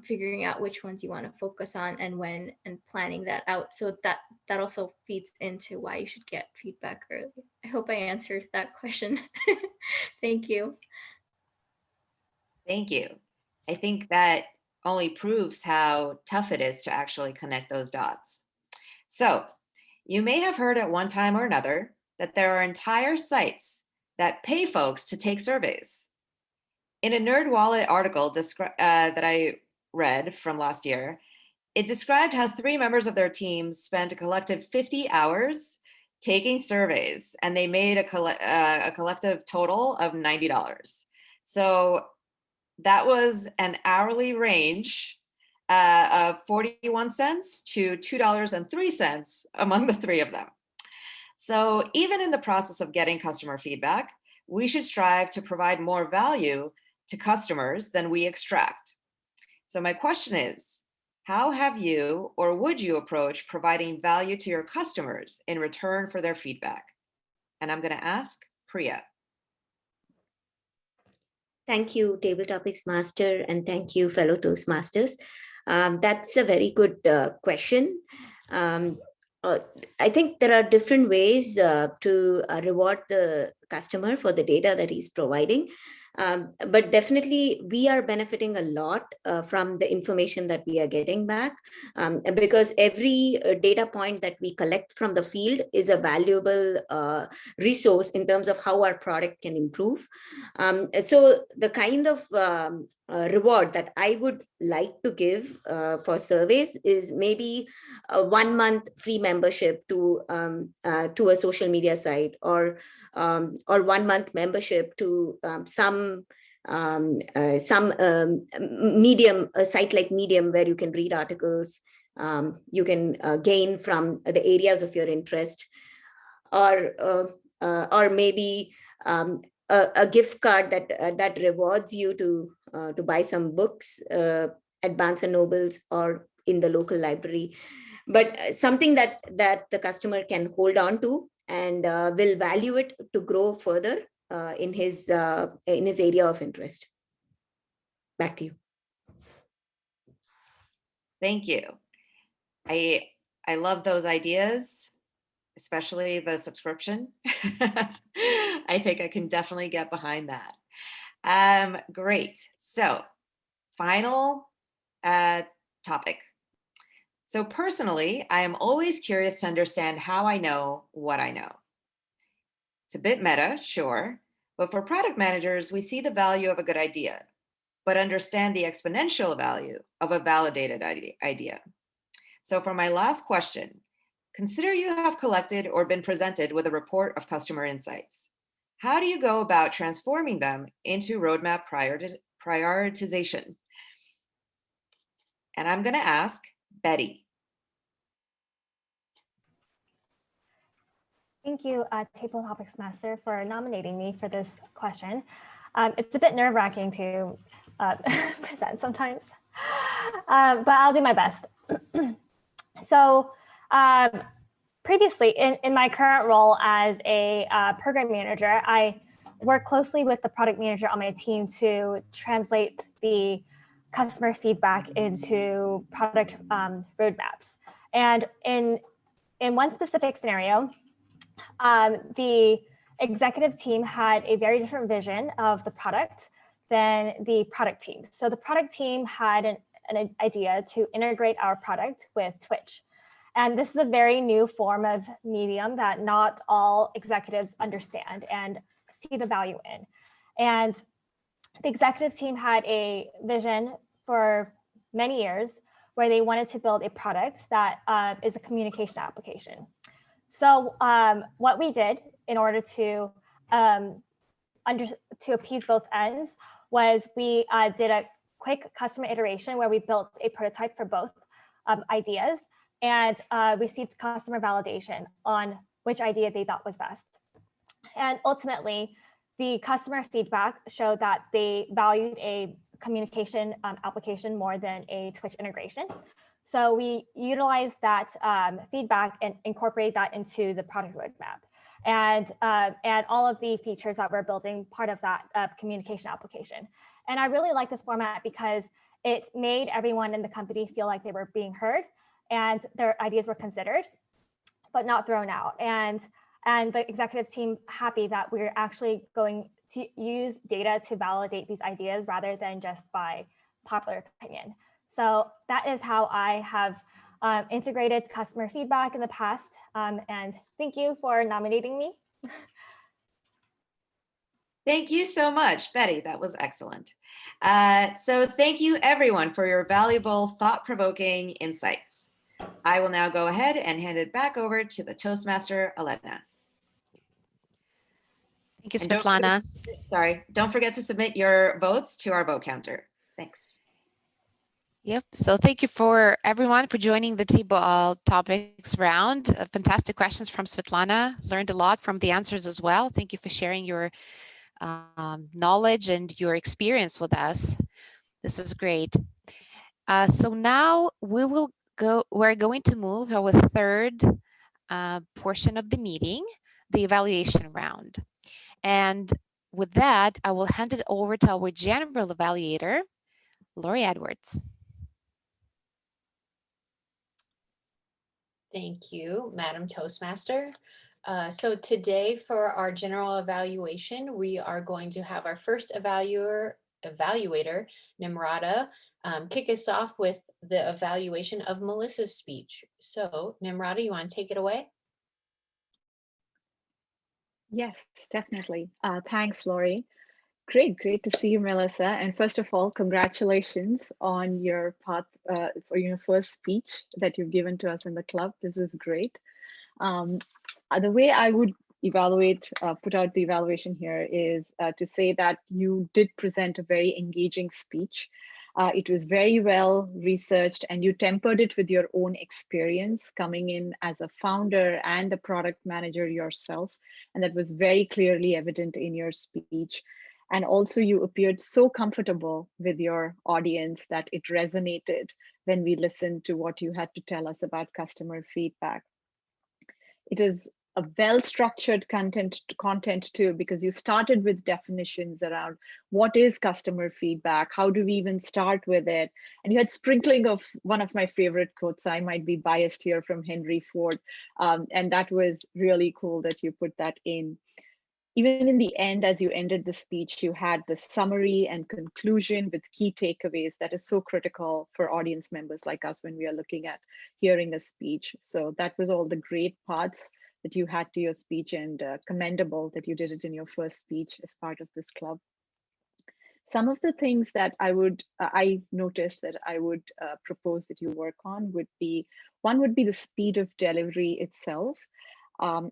figuring out which ones you want to focus on and when, and planning that out. So that also feeds into why you should get feedback early. I hope I answered that question. Thank you. Thank you. I think that only proves how tough it is to actually connect those dots. So you may have heard at one time or another that there are entire sites that pay folks to take surveys. In a NerdWallet article that I read from last year, it described how 3 members of their team spent a collective 50 hours taking surveys, and they made a collective total of $90. So that was an hourly range of 41 cents to $2.03 among the 3 of them. So even in the process of getting customer feedback, we should strive to provide more value to customers than we extract. So my question is, how have you or would you approach providing value to your customers in return for their feedback? And I'm going to ask Priya. Thank you, Table Topics Master, and thank you, fellow Toastmasters. That's a very good question. I think there are different ways to reward the customer for the data that he's providing. But definitely we are benefiting a lot from the information that we are getting back, because every data point that we collect from the field is a valuable resource in terms of how our product can improve. So the kind of reward that I would like to give for surveys is maybe a 1 month free membership to a social media site, or 1 month membership to some Medium, a site like Medium, where you can read articles, you can gain from the areas of your interest, or maybe a gift card that rewards you to buy some books at Barnes and Nobles or in the local library, but something that the customer can hold on to and will value it to grow further in his area of interest. Back to you. Thank you. I love those ideas, especially the subscription. I think I can definitely get behind that. Great. So final topic. So personally, I am always curious to understand how I know what I know. It's a bit meta, sure, but for product managers, we see the value of a good idea, but understand the exponential value of a validated idea. So for my last question, consider you have collected or been presented with a report of customer insights. How do you go about transforming them into roadmap prioritization? And I'm going to ask Betty. Thank you, Table Topics Master, for nominating me for this question. It's a bit nerve-wracking to present sometimes, but I'll do my best. So previously, in my current role as a program manager, I work closely with the product manager on my team to translate the customer feedback into product roadmaps. And in one specific scenario, the executive team had a very different vision of the product than the product team. So the product team had an idea to integrate our product with Twitch. And this is a very new form of medium that not all executives understand and see the value in. And the executive team had a vision for many years where they wanted to build a product that is a communication application. So what we did in order to appease both ends was we did a quick customer iteration where we built a prototype for both ideas and received customer validation on which idea they thought was best. And ultimately, the customer feedback showed that they valued a communication application more than a Twitch integration. So we utilized that feedback and incorporated that into the product roadmap. And all of the features that we're building part of that communication application. And I really like this format because it made everyone in the company feel like they were being heard and their ideas were considered, but not thrown out. And the executive team happy that we're actually going to use data to validate these ideas rather than just by popular opinion. So that is how I have integrated customer feedback in the past. And thank you for nominating me. Thank you so much, Betty. That was excellent. So thank you everyone for your valuable, thought-provoking insights. I will now go ahead and hand it back over to the Toastmaster, Elena. Thank you, Svetlana. Don't forget to submit your votes to our vote counter. Thanks. Yep. So thank you for everyone for joining the table topics round. Fantastic questions from Svetlana. Learned a lot from the answers as well. Thank you for sharing your knowledge and your experience with us. This is great. So now we're going to move our third portion of the meeting, the evaluation round. And with that, I will hand it over to our general evaluator, Lori Edwards. Thank you, Madam Toastmaster. So today for our general evaluation, we are going to have our first evaluator, Nimrata, kick us off with the evaluation of Melissa's speech. So Nimrata, you want to take it away? Yes, definitely. Thanks, Lori. Great to see you, Melissa. And first of all, congratulations on your path for your first speech that you've given to us in the club. This was great. The way I would put out the evaluation here is to say that you did present a very engaging speech. It was very well researched and you tempered it with your own experience coming in as a founder and a product manager yourself. And that was very clearly evident in your speech. And also you appeared so comfortable with your audience that it resonated when we listened to what you had to tell us about customer feedback. It is a well-structured content too, because you started with definitions around what is customer feedback, how do we even start with it, and you had sprinkling of one of my favorite quotes. I might be biased here, from Henry Ford, and that was really cool that you put that in. Even in the end, as you ended the speech, you had the summary and conclusion with key takeaways that is so critical for audience members like us when we are looking at hearing a speech. So that was all the great parts that you had to your speech, and commendable that you did it in your first speech as part of this club. Some of the things that I noticed that I would propose that you work on would be, one would be the speed of delivery itself.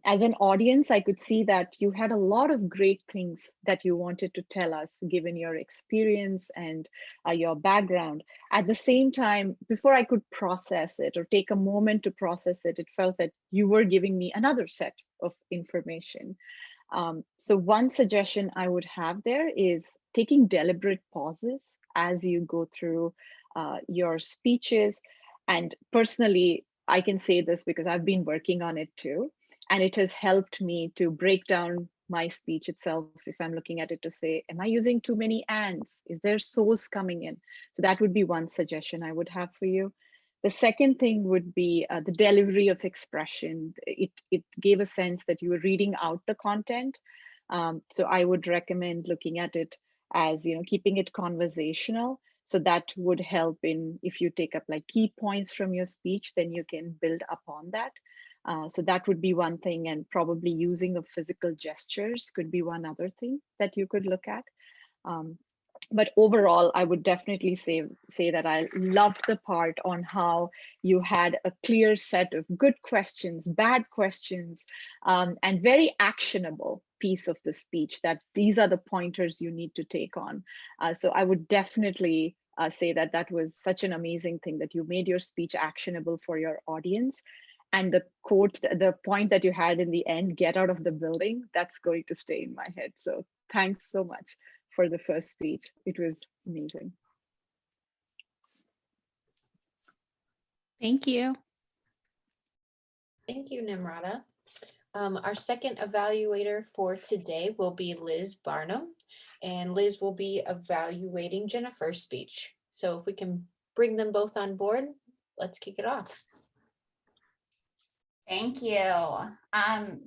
As an audience, I could see that you had a lot of great things that you wanted to tell us, given your experience and your background. At the same time, before I could process it or take a moment to process it, it felt that you were giving me another set of information. So one suggestion I would have there is taking deliberate pauses as you go through your speeches. And personally, I can say this because I've been working on it too. And it has helped me to break down my speech itself. If I'm looking at it to say, am I using too many ands? Is there so's coming in? So that would be one suggestion I would have for you. The second thing would be the delivery of expression. It gave a sense that you were reading out the content. So I would recommend looking at it as, keeping it conversational. So that would help in, if you take up like key points from your speech, then you can build upon that. So that would be one thing, and probably using of physical gestures could be one other thing that you could look at. But overall, I would definitely say that I loved the part on how you had a clear set of good questions, bad questions, and very actionable piece of the speech, that these are the pointers you need to take on. So I would definitely say that that was such an amazing thing, that you made your speech actionable for your audience. And the quote, the point that you had in the end, get out of the building, that's going to stay in my head. So thanks so much for the first speech. It was amazing. Thank you. Thank you, Nimrata. Our second evaluator for today will be Liz Barnum, and Liz will be evaluating Jennifer's speech. So if we can bring them both on board, let's kick it off. Thank you.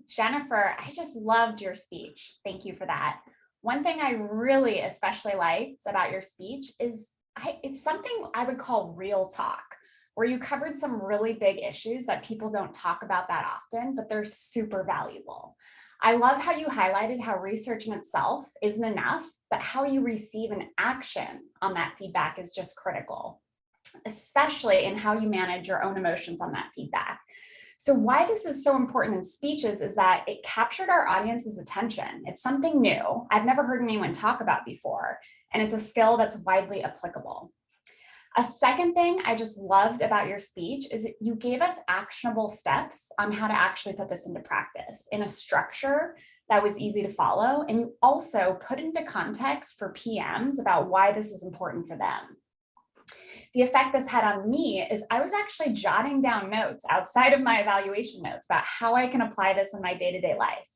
Jennifer, I just loved your speech. Thank you for that. One thing I really especially liked about your speech is it's something I would call real talk, where you covered some really big issues that people don't talk about that often, but they're super valuable. I love how you highlighted how research in itself isn't enough, but how you receive an action on that feedback is just critical, especially in how you manage your own emotions on that feedback. So why this is so important in speeches is that it captured our audience's attention. It's something new I've never heard anyone talk about before, and it's a skill that's widely applicable. A second thing I just loved about your speech is that you gave us actionable steps on how to actually put this into practice in a structure that was easy to follow. And you also put into context for PMs about why this is important for them. The effect this had on me is I was actually jotting down notes outside of my evaluation notes about how I can apply this in my day-to-day life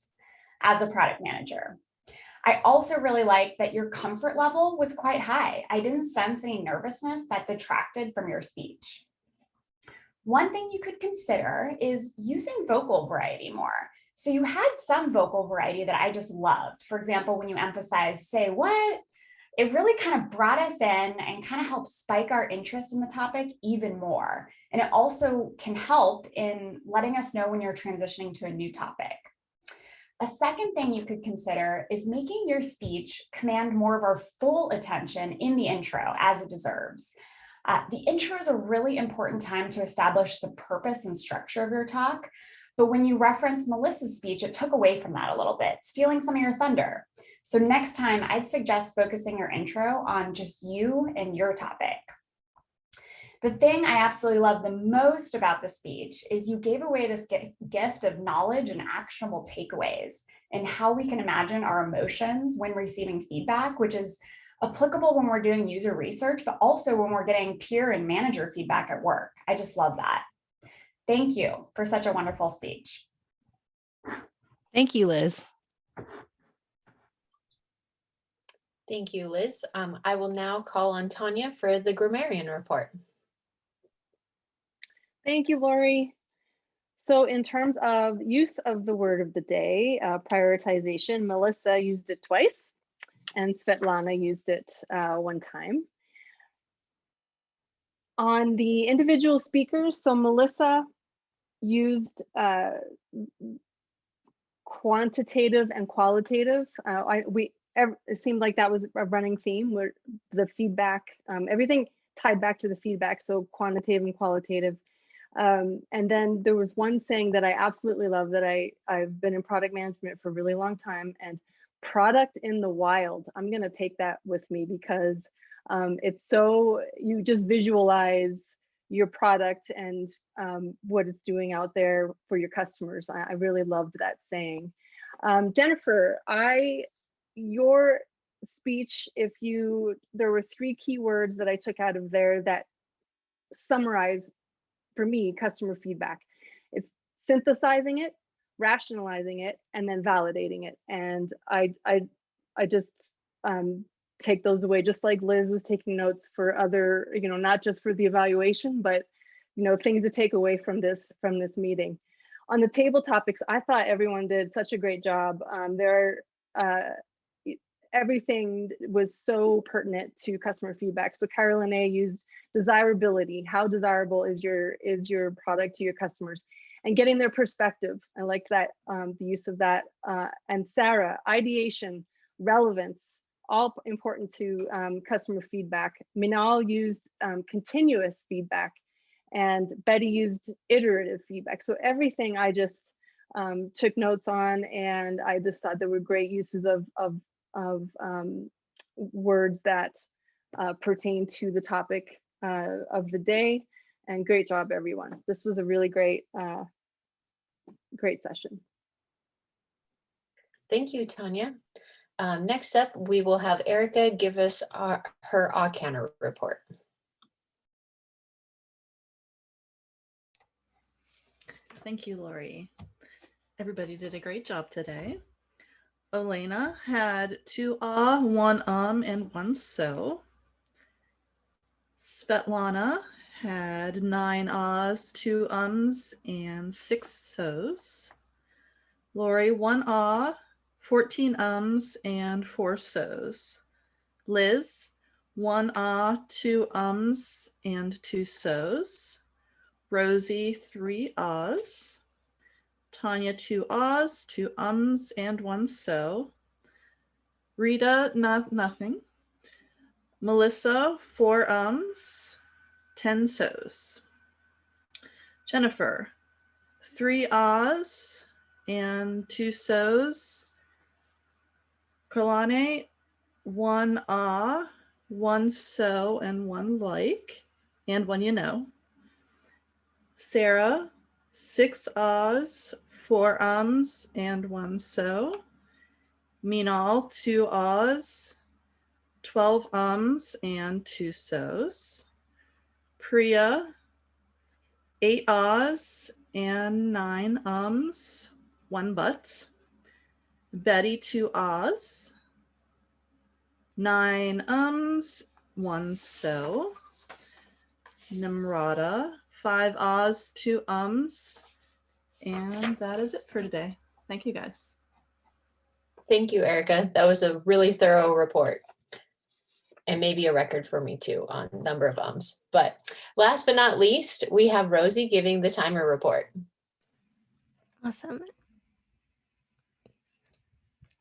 as a product manager. I also really liked that your comfort level was quite high. I didn't sense any nervousness that detracted from your speech. One thing you could consider is using vocal variety more. So you had some vocal variety that I just loved. For example, when you emphasize, say what, it really kind of brought us in and kind of helped spike our interest in the topic even more. And it also can help in letting us know when you're transitioning to a new topic. A second thing you could consider is making your speech command more of our full attention in the intro, as it deserves. The intro is a really important time to establish the purpose and structure of your talk. But when you referenced Melissa's speech, it took away from that a little bit, stealing some of your thunder. So next time, I'd suggest focusing your intro on just you and your topic. The thing I absolutely love the most about the speech is you gave away this gift of knowledge and actionable takeaways and how we can imagine our emotions when receiving feedback, which is applicable when we're doing user research, but also when we're getting peer and manager feedback at work. I just love that. Thank you for such a wonderful speech. Thank you, Liz. Thank you, Liz. I will now call on Tanya for the grammarian report. Thank you, Lori. So in terms of use of the word of the day, prioritization, Melissa used it twice and Svetlana used it one time. On the individual speakers, so Melissa used quantitative and qualitative. It seemed like that was a running theme where the feedback, everything tied back to the feedback, so quantitative and qualitative. And then there was one saying that I absolutely love that I've been in product management for a really long time, and product in the wild. I'm going to take that with me because it's so, you just visualize your product and what it's doing out there for your customers. I really loved that saying. Jennifer, your speech, there were 3 keywords that I took out of there that summarize for me customer feedback. It's synthesizing it, rationalizing it, and then validating it. And I just take those away, just like Liz was taking notes for other, not just for the evaluation, but things to take away from this meeting. On the table topics, I thought everyone did such a great job. Everything was so pertinent to customer feedback. So Carolyn A used desirability. How desirable is your product to your customers, and getting their perspective. I like that, the use of that. And Sarah, ideation, relevance, all important to customer feedback. Minal used continuous feedback, and Betty used iterative feedback. So everything I just took notes on, and I just thought there were great uses of words that pertain to the topic of the day. And great job, everyone. This was a really great session. Thank you, Tanya. Next up, we will have Erica give us her AWCANNA report. Thank you, Lori. Everybody did a great job today. Elena had 2 ah, 1 and 1 so. Svetlana had 9 ahs, 2 ums, and 6 so's. Lori, 1 ah, 14 ums, and 4 so's. Liz, 1 ah, 2 ums, and 2 so's. Rosie, 3 ahs. Tanya, 2 ahs, 2 ums, and 1 so. Rita, nothing. Melissa, 4 ums, 10 so's. Jennifer, 3 ahs and 2 so's. Kalane, 1 ah, 1 so, and 1 like, and 1 you know. Sarah, 6 ahs, 4 ums, and 1 so. Minal, 2 ahs, 12 ums, and 2 so's. Priya, 8 ahs and 9 ums, 1 but. Betty, 2 ahs, 9 ums, 1 so. Nimrata, 5 ahs, 2 ums, and that is it for today. Thank you, guys. Thank you, Erica. That was a really thorough report. And maybe a record for me too on number of ums. But last but not least, we have Rosie giving the timer report. Awesome.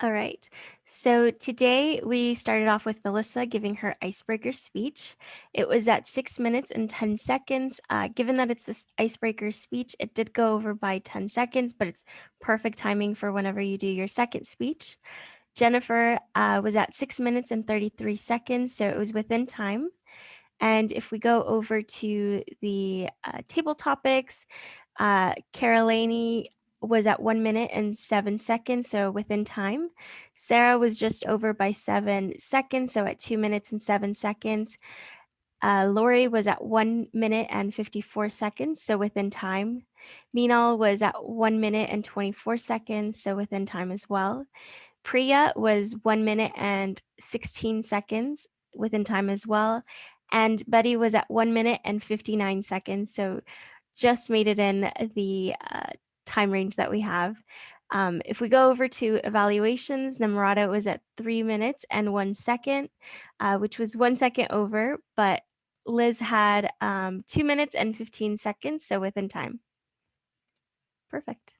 All right. So today we started off with Melissa giving her icebreaker speech. It was at 6 minutes and 10 seconds. Given that it's this icebreaker speech, it did go over by 10 seconds, but it's perfect timing for whenever you do your second speech. Jennifer was at 6 minutes and 33 seconds, so it was within time. And if we go over to the table topics, Carolini was at 1 minute and 7 seconds, so within time. Sarah was just over by 7 seconds, so at 2 minutes and 7 seconds. Lori was at 1 minute and 54 seconds, so within time. Meenal was at 1 minute and 24 seconds, so within time as well. Priya was 1 minute and 16 seconds, within time as well. And Betty was at 1 minute and 59 seconds, so just made it in the time range that we have. If we go over to evaluations, Namrata was at 3 minutes and 1 second, which was 1 second over, but Liz had 2 minutes and 15 seconds, so within time. Perfect.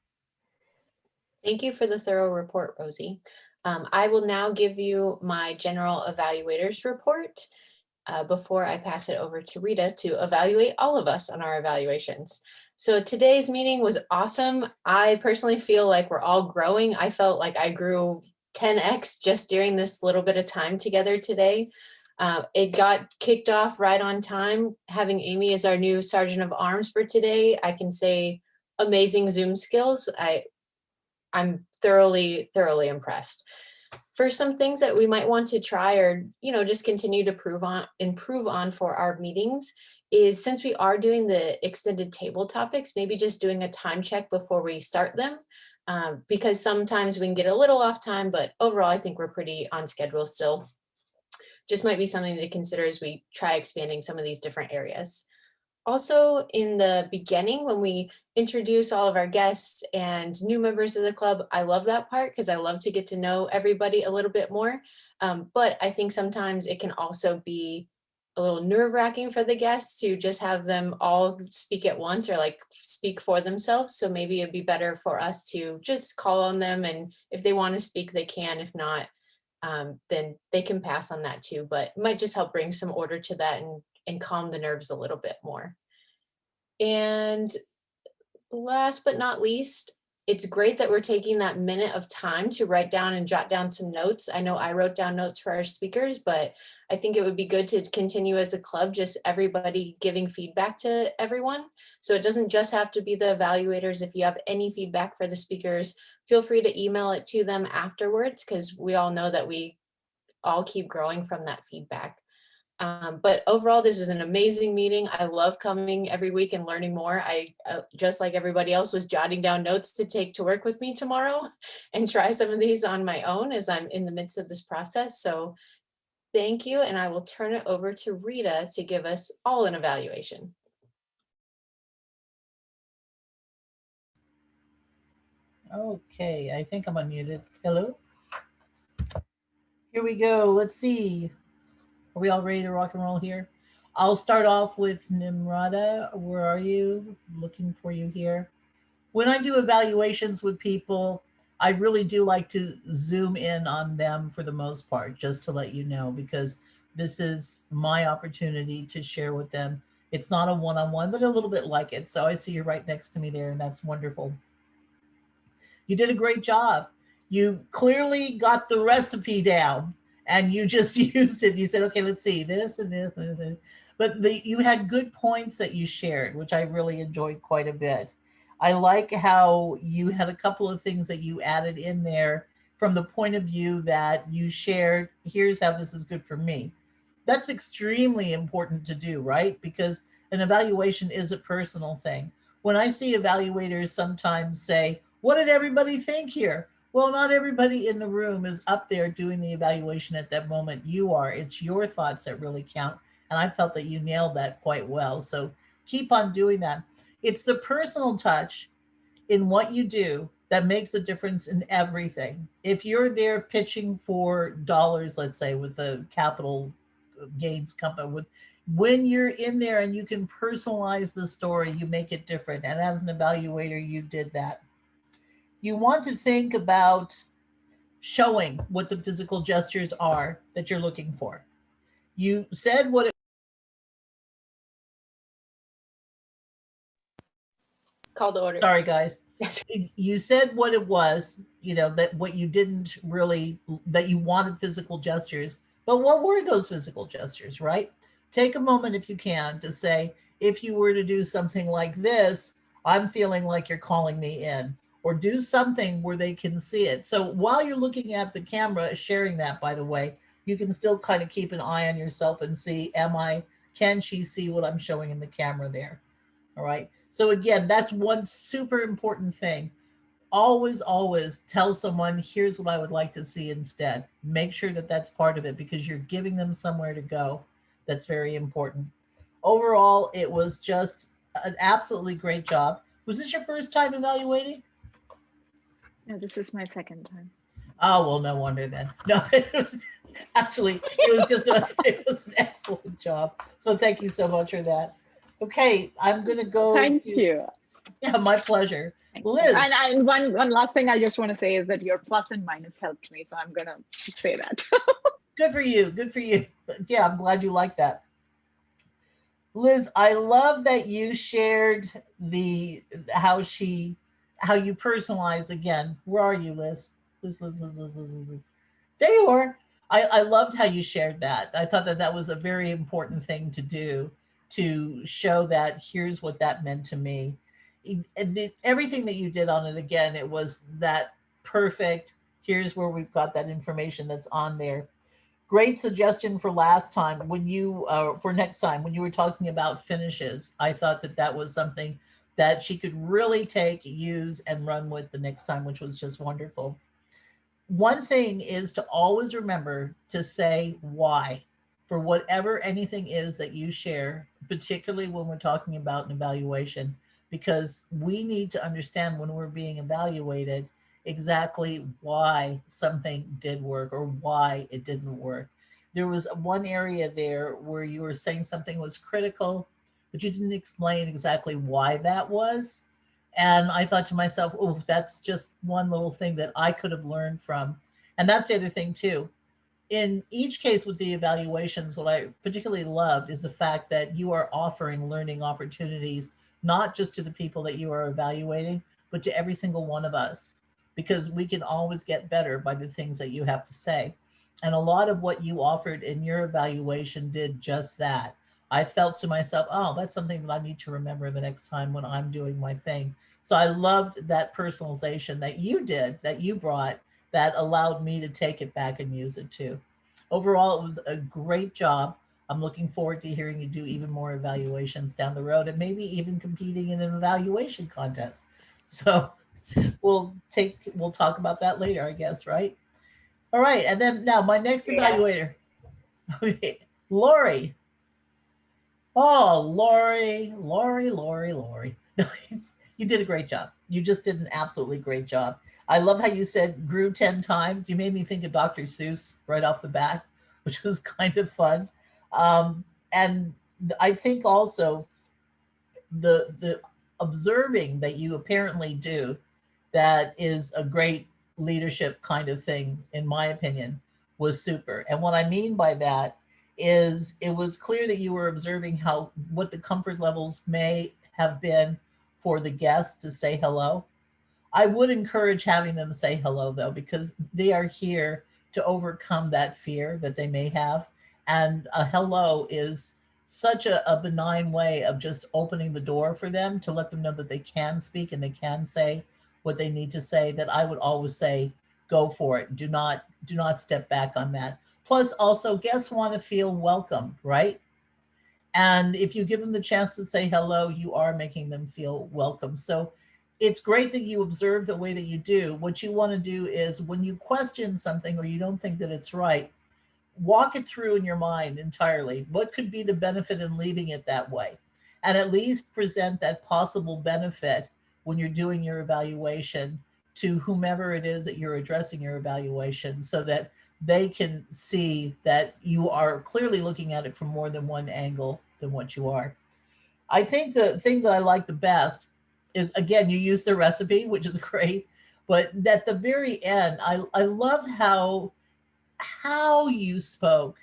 Thank you for the thorough report, Rosie. I will now give you my general evaluators report before I pass it over to Rita to evaluate all of us on our evaluations. So today's meeting was awesome. I personally feel like we're all growing. I felt like I grew 10x just during this little bit of time together today. It got kicked off right on time. Having Amy as our new Sergeant of Arms for today, I can say amazing Zoom skills. I'm thoroughly impressed. For some things that we might want to try or, just continue to improve on for our meetings is, since we are doing the extended table topics, maybe just doing a time check before we start them, because sometimes we can get a little off time, but overall I think we're pretty on schedule still. Just might be something to consider as we try expanding some of these different areas. Also, in the beginning, when we introduce all of our guests and new members of the club, I love that part because I love to get to know everybody a little bit more. But I think sometimes it can also be a little nerve-wracking for the guests to just have them all speak at once or like speak for themselves. So maybe it'd be better for us to just call on them, and if they want to speak, they can. If not, then they can pass on that too. But it might just help bring some order to that and calm the nerves a little bit more. And last but not least, it's great that we're taking that minute of time to write down and jot down some notes. I know I wrote down notes for our speakers, but I think it would be good to continue as a club, just everybody giving feedback to everyone. So it doesn't just have to be the evaluators. If you have any feedback for the speakers, feel free to email it to them afterwards, because we all know that we all keep growing from that feedback. But overall, this was an amazing meeting. I love coming every week and learning more. I, just like everybody else, was jotting down notes to take to work with me tomorrow and try some of these on my own as I'm in the midst of this process. So thank you. And I will turn it over to Rita to give us all an evaluation. Okay, I think I'm unmuted. Hello? Here we go. Let's see. Are we all ready to rock and roll here? I'll start off with Nimrata. Where are you? Looking for you here. When I do evaluations with people, I really do like to zoom in on them for the most part, just to let you know, because this is my opportunity to share with them. It's not a one-on-one, but a little bit like it. So I see you right next to me there, and that's wonderful. You did a great job. You clearly got the recipe down and you just used it. You said, okay, let's see this and this and this. But you had good points that you shared, which I really enjoyed quite a bit. I like how you had a couple of things that you added in there from the point of view that you shared, here's how this is good for me. That's extremely important to do, right? Because an evaluation is a personal thing. When I see evaluators sometimes say, what did everybody think here? Well, not everybody in the room is up there doing the evaluation at that moment. You are. It's your thoughts that really count. And I felt that you nailed that quite well. So keep on doing that. It's the personal touch in what you do that makes a difference in everything. If you're there pitching for dollars, let's say with a capital gains company, when you're in there and you can personalize the story, you make it different. And as an evaluator, you did that. You want to think about showing what the physical gestures are that you're looking for. You said what it Call to order. Sorry, guys. You said what it was, that what you didn't really, that you wanted physical gestures, but what were those physical gestures, right? Take a moment if you can to say, if you were to do something like this, I'm feeling like you're calling me in, or do something where they can see it. So while you're looking at the camera, sharing that, by the way, you can still kind of keep an eye on yourself and see, can she see what I'm showing in the camera there? All right. So again, that's one super important thing. Always, always tell someone, here's what I would like to see instead. Make sure that that's part of it because you're giving them somewhere to go. That's very important. Overall, it was just an absolutely great job. Was this your first time evaluating? No, this is my second time. Oh, well, no wonder then. No, actually, it was an excellent job. So thank you so much for that. Okay, I'm going to go. Thank you. Yeah, my pleasure. Liz. And one last thing I just want to say is that your plus and minus helped me. So I'm going to say that. Good for you. Good for you. Yeah, I'm glad you like that. Liz, I love that you shared how you personalize again. Where are you, Liz? Liz. There you are. I loved how you shared that. I thought that was a very important thing to do, to show that here's what that meant to me. Everything that you did on it, again, it was that perfect. Here's where we've got that information that's on there. Great suggestion for last time for next time when you were talking about finishes. I thought that was something that she could really take, use, and run with the next time, which was just wonderful. One thing is to always remember to say why for whatever anything is that you share, particularly when we're talking about an evaluation, because we need to understand when we're being evaluated exactly why something did work or why it didn't work. There was one area there where you were saying something was critical, but you didn't explain exactly why that was. And I thought to myself, oh, that's just one little thing that I could have learned from. And that's the other thing too. In each case with the evaluations, what I particularly loved is the fact that you are offering learning opportunities, not just to the people that you are evaluating, but to every single one of us, because we can always get better by the things that you have to say. And a lot of what you offered in your evaluation did just that. I felt to myself, oh, that's something that I need to remember the next time when I'm doing my thing. So I loved that personalization that you did, that you brought, that allowed me to take it back and use it too. Overall, it was a great job. I'm looking forward to hearing you do even more evaluations down the road and maybe even competing in an evaluation contest. So we'll talk about that later, I guess, right? All right, and then now my next evaluator, Lori. Oh, Lori. You did a great job. You just did an absolutely great job. I love how you said grew 10 times. You made me think of Dr. Seuss right off the bat, which was kind of fun. And I think also the observing that you apparently do, that is a great leadership kind of thing, in my opinion, was super. And what I mean by that is it was clear that you were observing what the comfort levels may have been for the guests to say hello. I would encourage having them say hello though, because they are here to overcome that fear that they may have. And a hello is such a benign way of just opening the door for them to let them know that they can speak and they can say what they need to say, that I would always say, go for it. Do not step back on that. Plus also guests want to feel welcome, right? And if you give them the chance to say hello, you are making them feel welcome. So it's great that you observe the way that you do. What you want to do is when you question something or you don't think that it's right, walk it through in your mind entirely. What could be the benefit in leaving it that way? And at least present that possible benefit when you're doing your evaluation to whomever it is that you're addressing your evaluation so that they can see that you are clearly looking at it from more than one angle than what you are. I think the thing that I like the best is, again, you use the recipe, which is great, but at the very end, I love how you spoke,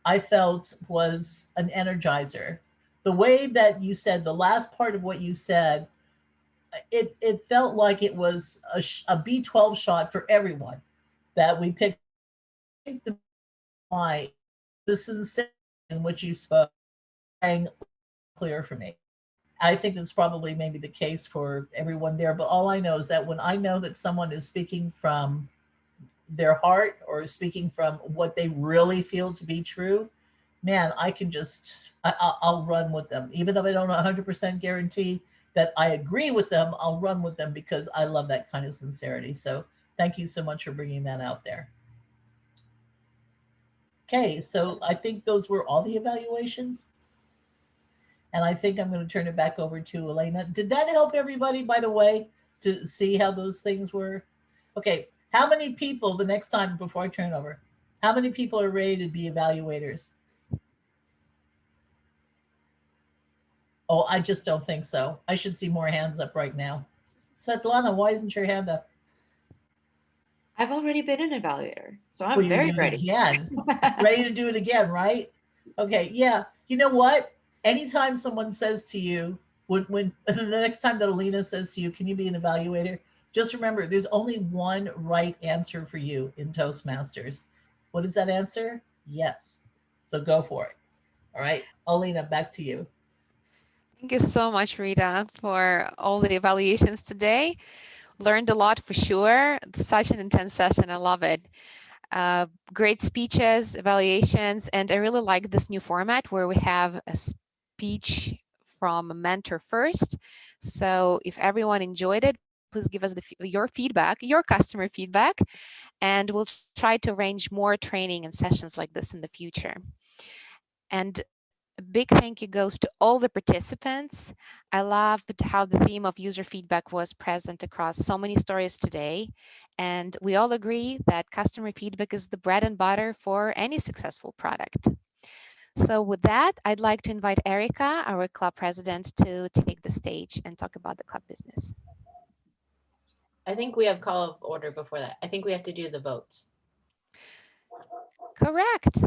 I felt was an energizer. The way that you said the last part of what you said, it felt like it was a B12 shot for everyone, that we picked the why the sincerity in which you spoke rang clear for me. I think that's probably maybe the case for everyone there, but all I know is that when I know that someone is speaking from their heart or speaking from what they really feel to be true, man, I can just, I'll run with them. Even if I don't 100% guarantee that I agree with them, I'll run with them because I love that kind of sincerity. So thank you so much for bringing that out there. Okay, so I think those were all the evaluations. And I think I'm going to turn it back over to Elena. Did that help everybody, by the way, to see how those things were? Okay, how many people, the next time before I turn it over, how many people are ready to be evaluators? Oh, I just don't think so. I should see more hands up right now. Svetlana, why isn't your hand up? I've already been an evaluator, so Well, I'm you very do it ready. again. Ready to do it again, right? Okay, yeah. You know what? Anytime someone says to you, when the next time that Alina says to you, can you be an evaluator? Just remember, there's only one right answer for you in Toastmasters. What is that answer? Yes. So go for it. All right, Alina, back to you. Thank you so much, Rita, for all the evaluations today. Learned a lot for sure. Such an intense session. I love it. Great speeches, evaluations, and I really like this new format where we have a speech from a mentor first. So if everyone enjoyed it, please give us your feedback, your customer feedback, and we'll try to arrange more training and sessions like this in the future. And a big thank you goes to all the participants. I loved how the theme of user feedback was present across so many stories today. And we all agree that customer feedback is the bread and butter for any successful product. So with that, I'd like to invite Erica, our club president, to take the stage and talk about the club business. I think we have call of order before that. I think we have to do the votes. Correct.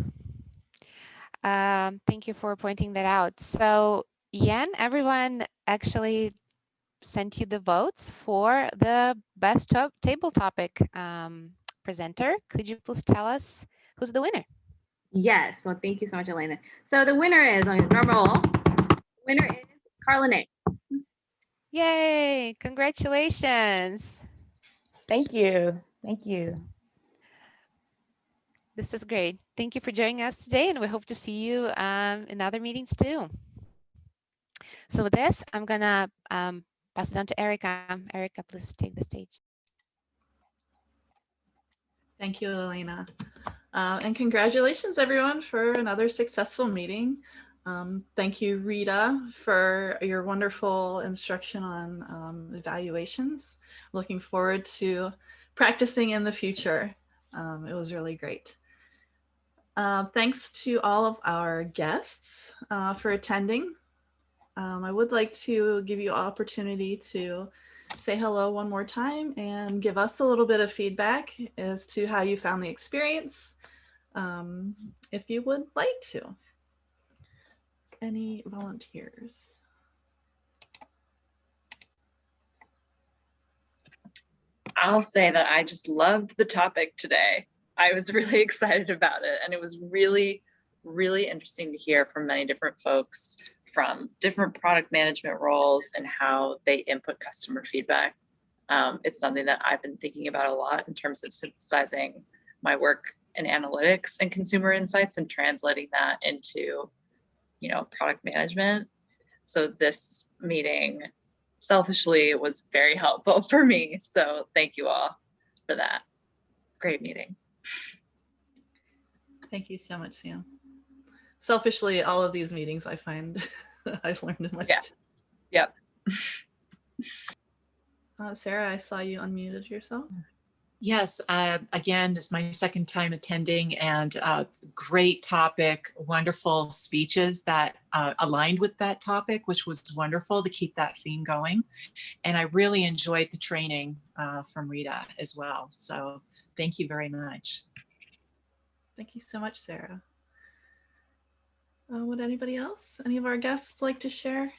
Thank you for pointing that out. So Yen, everyone actually sent you the votes for the best table topic presenter. Could you please tell us who's the winner? Yes, well, thank you so much, Elena. So the winner is, on a drum roll, winner is Carla Nick. Yay, congratulations. Thank you. Thank you. This is great. Thank you for joining us today, and we hope to see you in other meetings too. So with this, I'm gonna pass it on to Erica. Erica, please take the stage. Thank you, Elena. And congratulations, everyone, for another successful meeting. Thank you, Rita, for your wonderful instruction on evaluations. Looking forward to practicing in the future. It was really great. Thanks to all of our guests for attending. I would like to give you opportunity to say hello one more time and give us a little bit of feedback as to how you found the experience, if you would like to. Any volunteers? I'll say that I just loved the topic today. I was really excited about it, and it was really, really interesting to hear from many different folks from different product management roles and how they input customer feedback. It's something that I've been thinking about a lot in terms of synthesizing my work in analytics and consumer insights and translating that into, you know, product management. So this meeting selfishly was very helpful for me. So thank you all for that. Great meeting. Thank you so much, Sam. Selfishly, all of these meetings I find I've learned much. Yeah. Yep. Sarah, I saw you unmuted yourself. Yes, again, this is my second time attending, and great topic, wonderful speeches that aligned with that topic, which was wonderful to keep that theme going. And I really enjoyed the training from Rita as well. So thank you very much. Thank you so much, Sarah. Would anybody else, any of our guests like to share?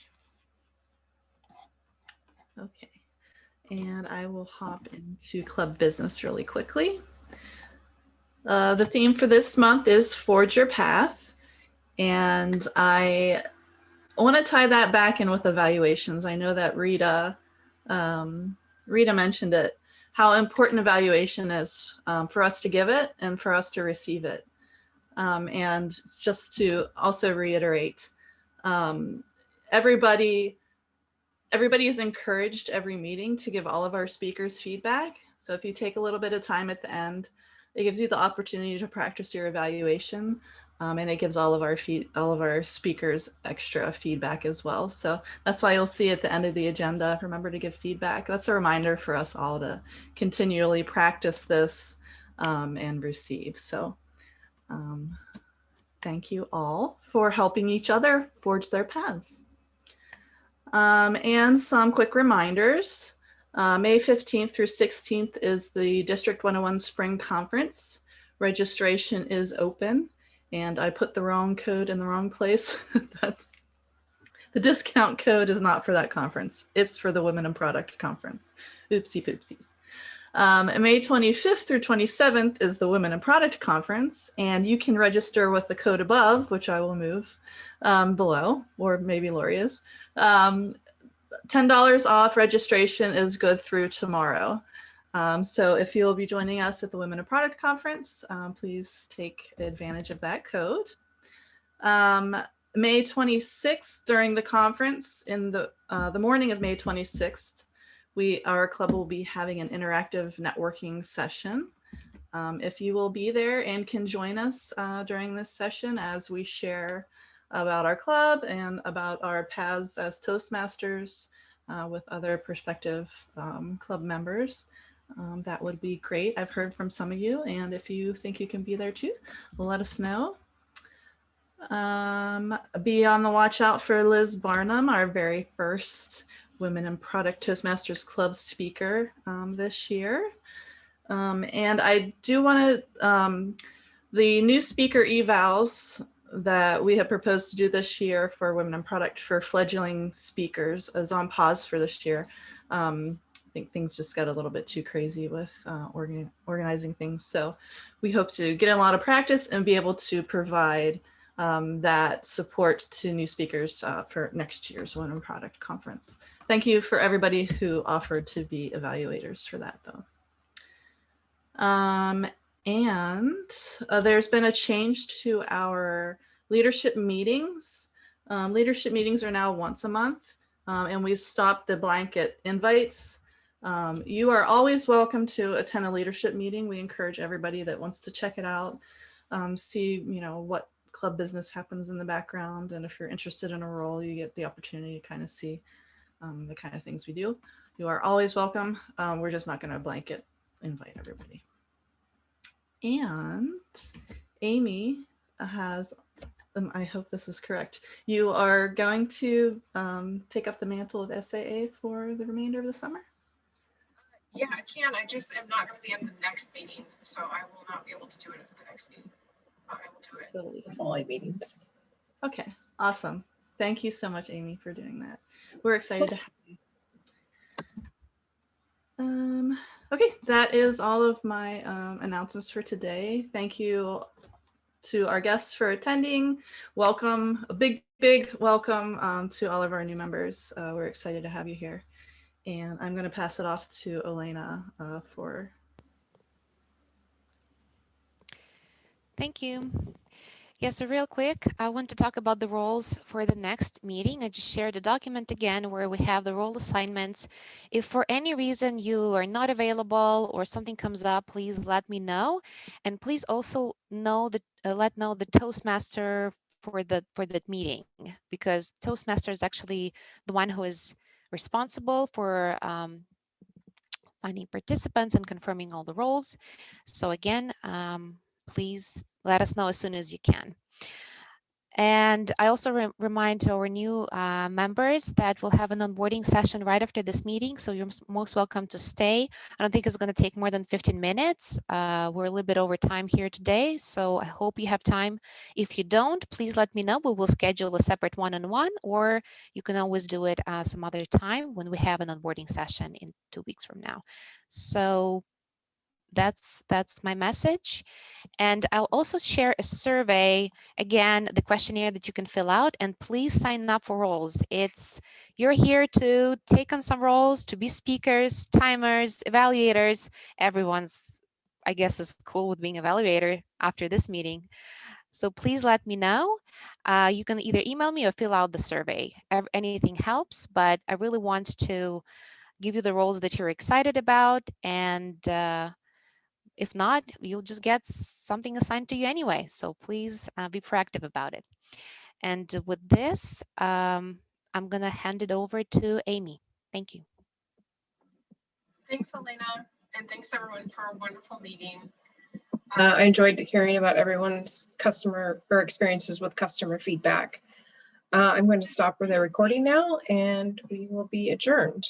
Okay. And I will hop into club business really quickly. The theme for this month is Forge Your Path. And I want to tie that back in with evaluations. I know that Rita mentioned it, how important evaluation is for us to give it and for us to receive it. And just to also reiterate, everybody is encouraged every meeting to give all of our speakers feedback. So if you take a little bit of time at the end, it gives you the opportunity to practice your evaluation, and it gives all of our speakers extra feedback as well. So that's why you'll see at the end of the agenda, remember to give feedback. That's a reminder for us all to continually practice this and receive. So thank you all for helping each other forge their paths. And some quick reminders. May 15th through 16th is the District 101 Spring Conference. Registration is open, and I put the wrong code in the wrong place. The discount code is not for that conference. It's for the Women in Product Conference. Oopsie poopsies. May 25th through 27th is the Women in Product Conference, and you can register with the code above, which I will move below, or maybe Lori is. $10 off registration is good through tomorrow. So if you'll be joining us at the Women in Product Conference, please take advantage of that code. May 26th, during the conference, in the morning of May 26th, our club will be having an interactive networking session. If you will be there and can join us during this session as we share about our club and about our paths as Toastmasters with other prospective club members, that would be great. I've heard from some of you, and if you think you can be there too, let us know. Be on the watch out for Liz Barnum, our very first Women in Product Toastmasters Club speaker this year. And I do want to, the new speaker evals that we have proposed to do this year for Women in Product for fledgling speakers is on pause for this year. I think things just got a little bit too crazy with organizing things. So we hope to get in a lot of practice and be able to provide that support to new speakers for next year's Women in Product Conference. Thank you for everybody who offered to be evaluators for that though. And there's been a change to our leadership meetings. Leadership meetings are now once a month, and we've stopped the blanket invites. You are always welcome to attend a leadership meeting. We encourage everybody that wants to check it out, see what club business happens in the background, and if you're interested in a role, you get the opportunity to kind of see the kind of things we do. You are always welcome. We're just not going to blanket invite everybody. And Amy has, I hope this is correct, you are going to take up the mantle of SAA for the remainder of the summer? Yeah, I can. I just am not going to be at the next meeting, so I will not be able to do it at the next meeting. I will do it Totally. the following meetings. Okay, awesome. Thank you so much, Amy, for doing that. We're excited to have you. Okay, that is all of my announcements for today. Thank you to our guests for attending. Welcome, a big welcome to all of our new members. We're excited to have you here. And I'm going to pass it off to Elena for. Thank you. Yeah, so real quick, I want to talk about the roles for the next meeting. I just shared the document again where we have the role assignments. If for any reason you are not available or something comes up, please let me know. And please also know that let know the Toastmaster for that meeting, because Toastmaster is actually the one who is responsible for finding participants and confirming all the roles. So again, please let us know as soon as you can. And I also remind our new members that we'll have an onboarding session right after this meeting. So you're most welcome to stay. I don't think it's going to take more than 15 minutes. We're a little bit over time here today, so I hope you have time. If you don't, please let me know. We will schedule a separate one-on-one, or you can always do it some other time when we have an onboarding session in 2 weeks from now. So that's my message. And I'll also share a survey, again, the questionnaire that you can fill out, and please sign up for roles. You're here to take on some roles, to be speakers, timers, evaluators. Everyone's, I guess, is cool with being evaluator after this meeting. So please let me know. You can either email me or fill out the survey. Anything helps, but I really want to give you the roles that you're excited about, and if not, you'll just get something assigned to you anyway. So please be proactive about it. And with this, I'm going to hand it over to Amy. Thank you. Thanks, Elena, and thanks everyone for a wonderful meeting. I enjoyed hearing about everyone's customer or experiences with customer feedback. I'm going to stop the recording now, and we will be adjourned.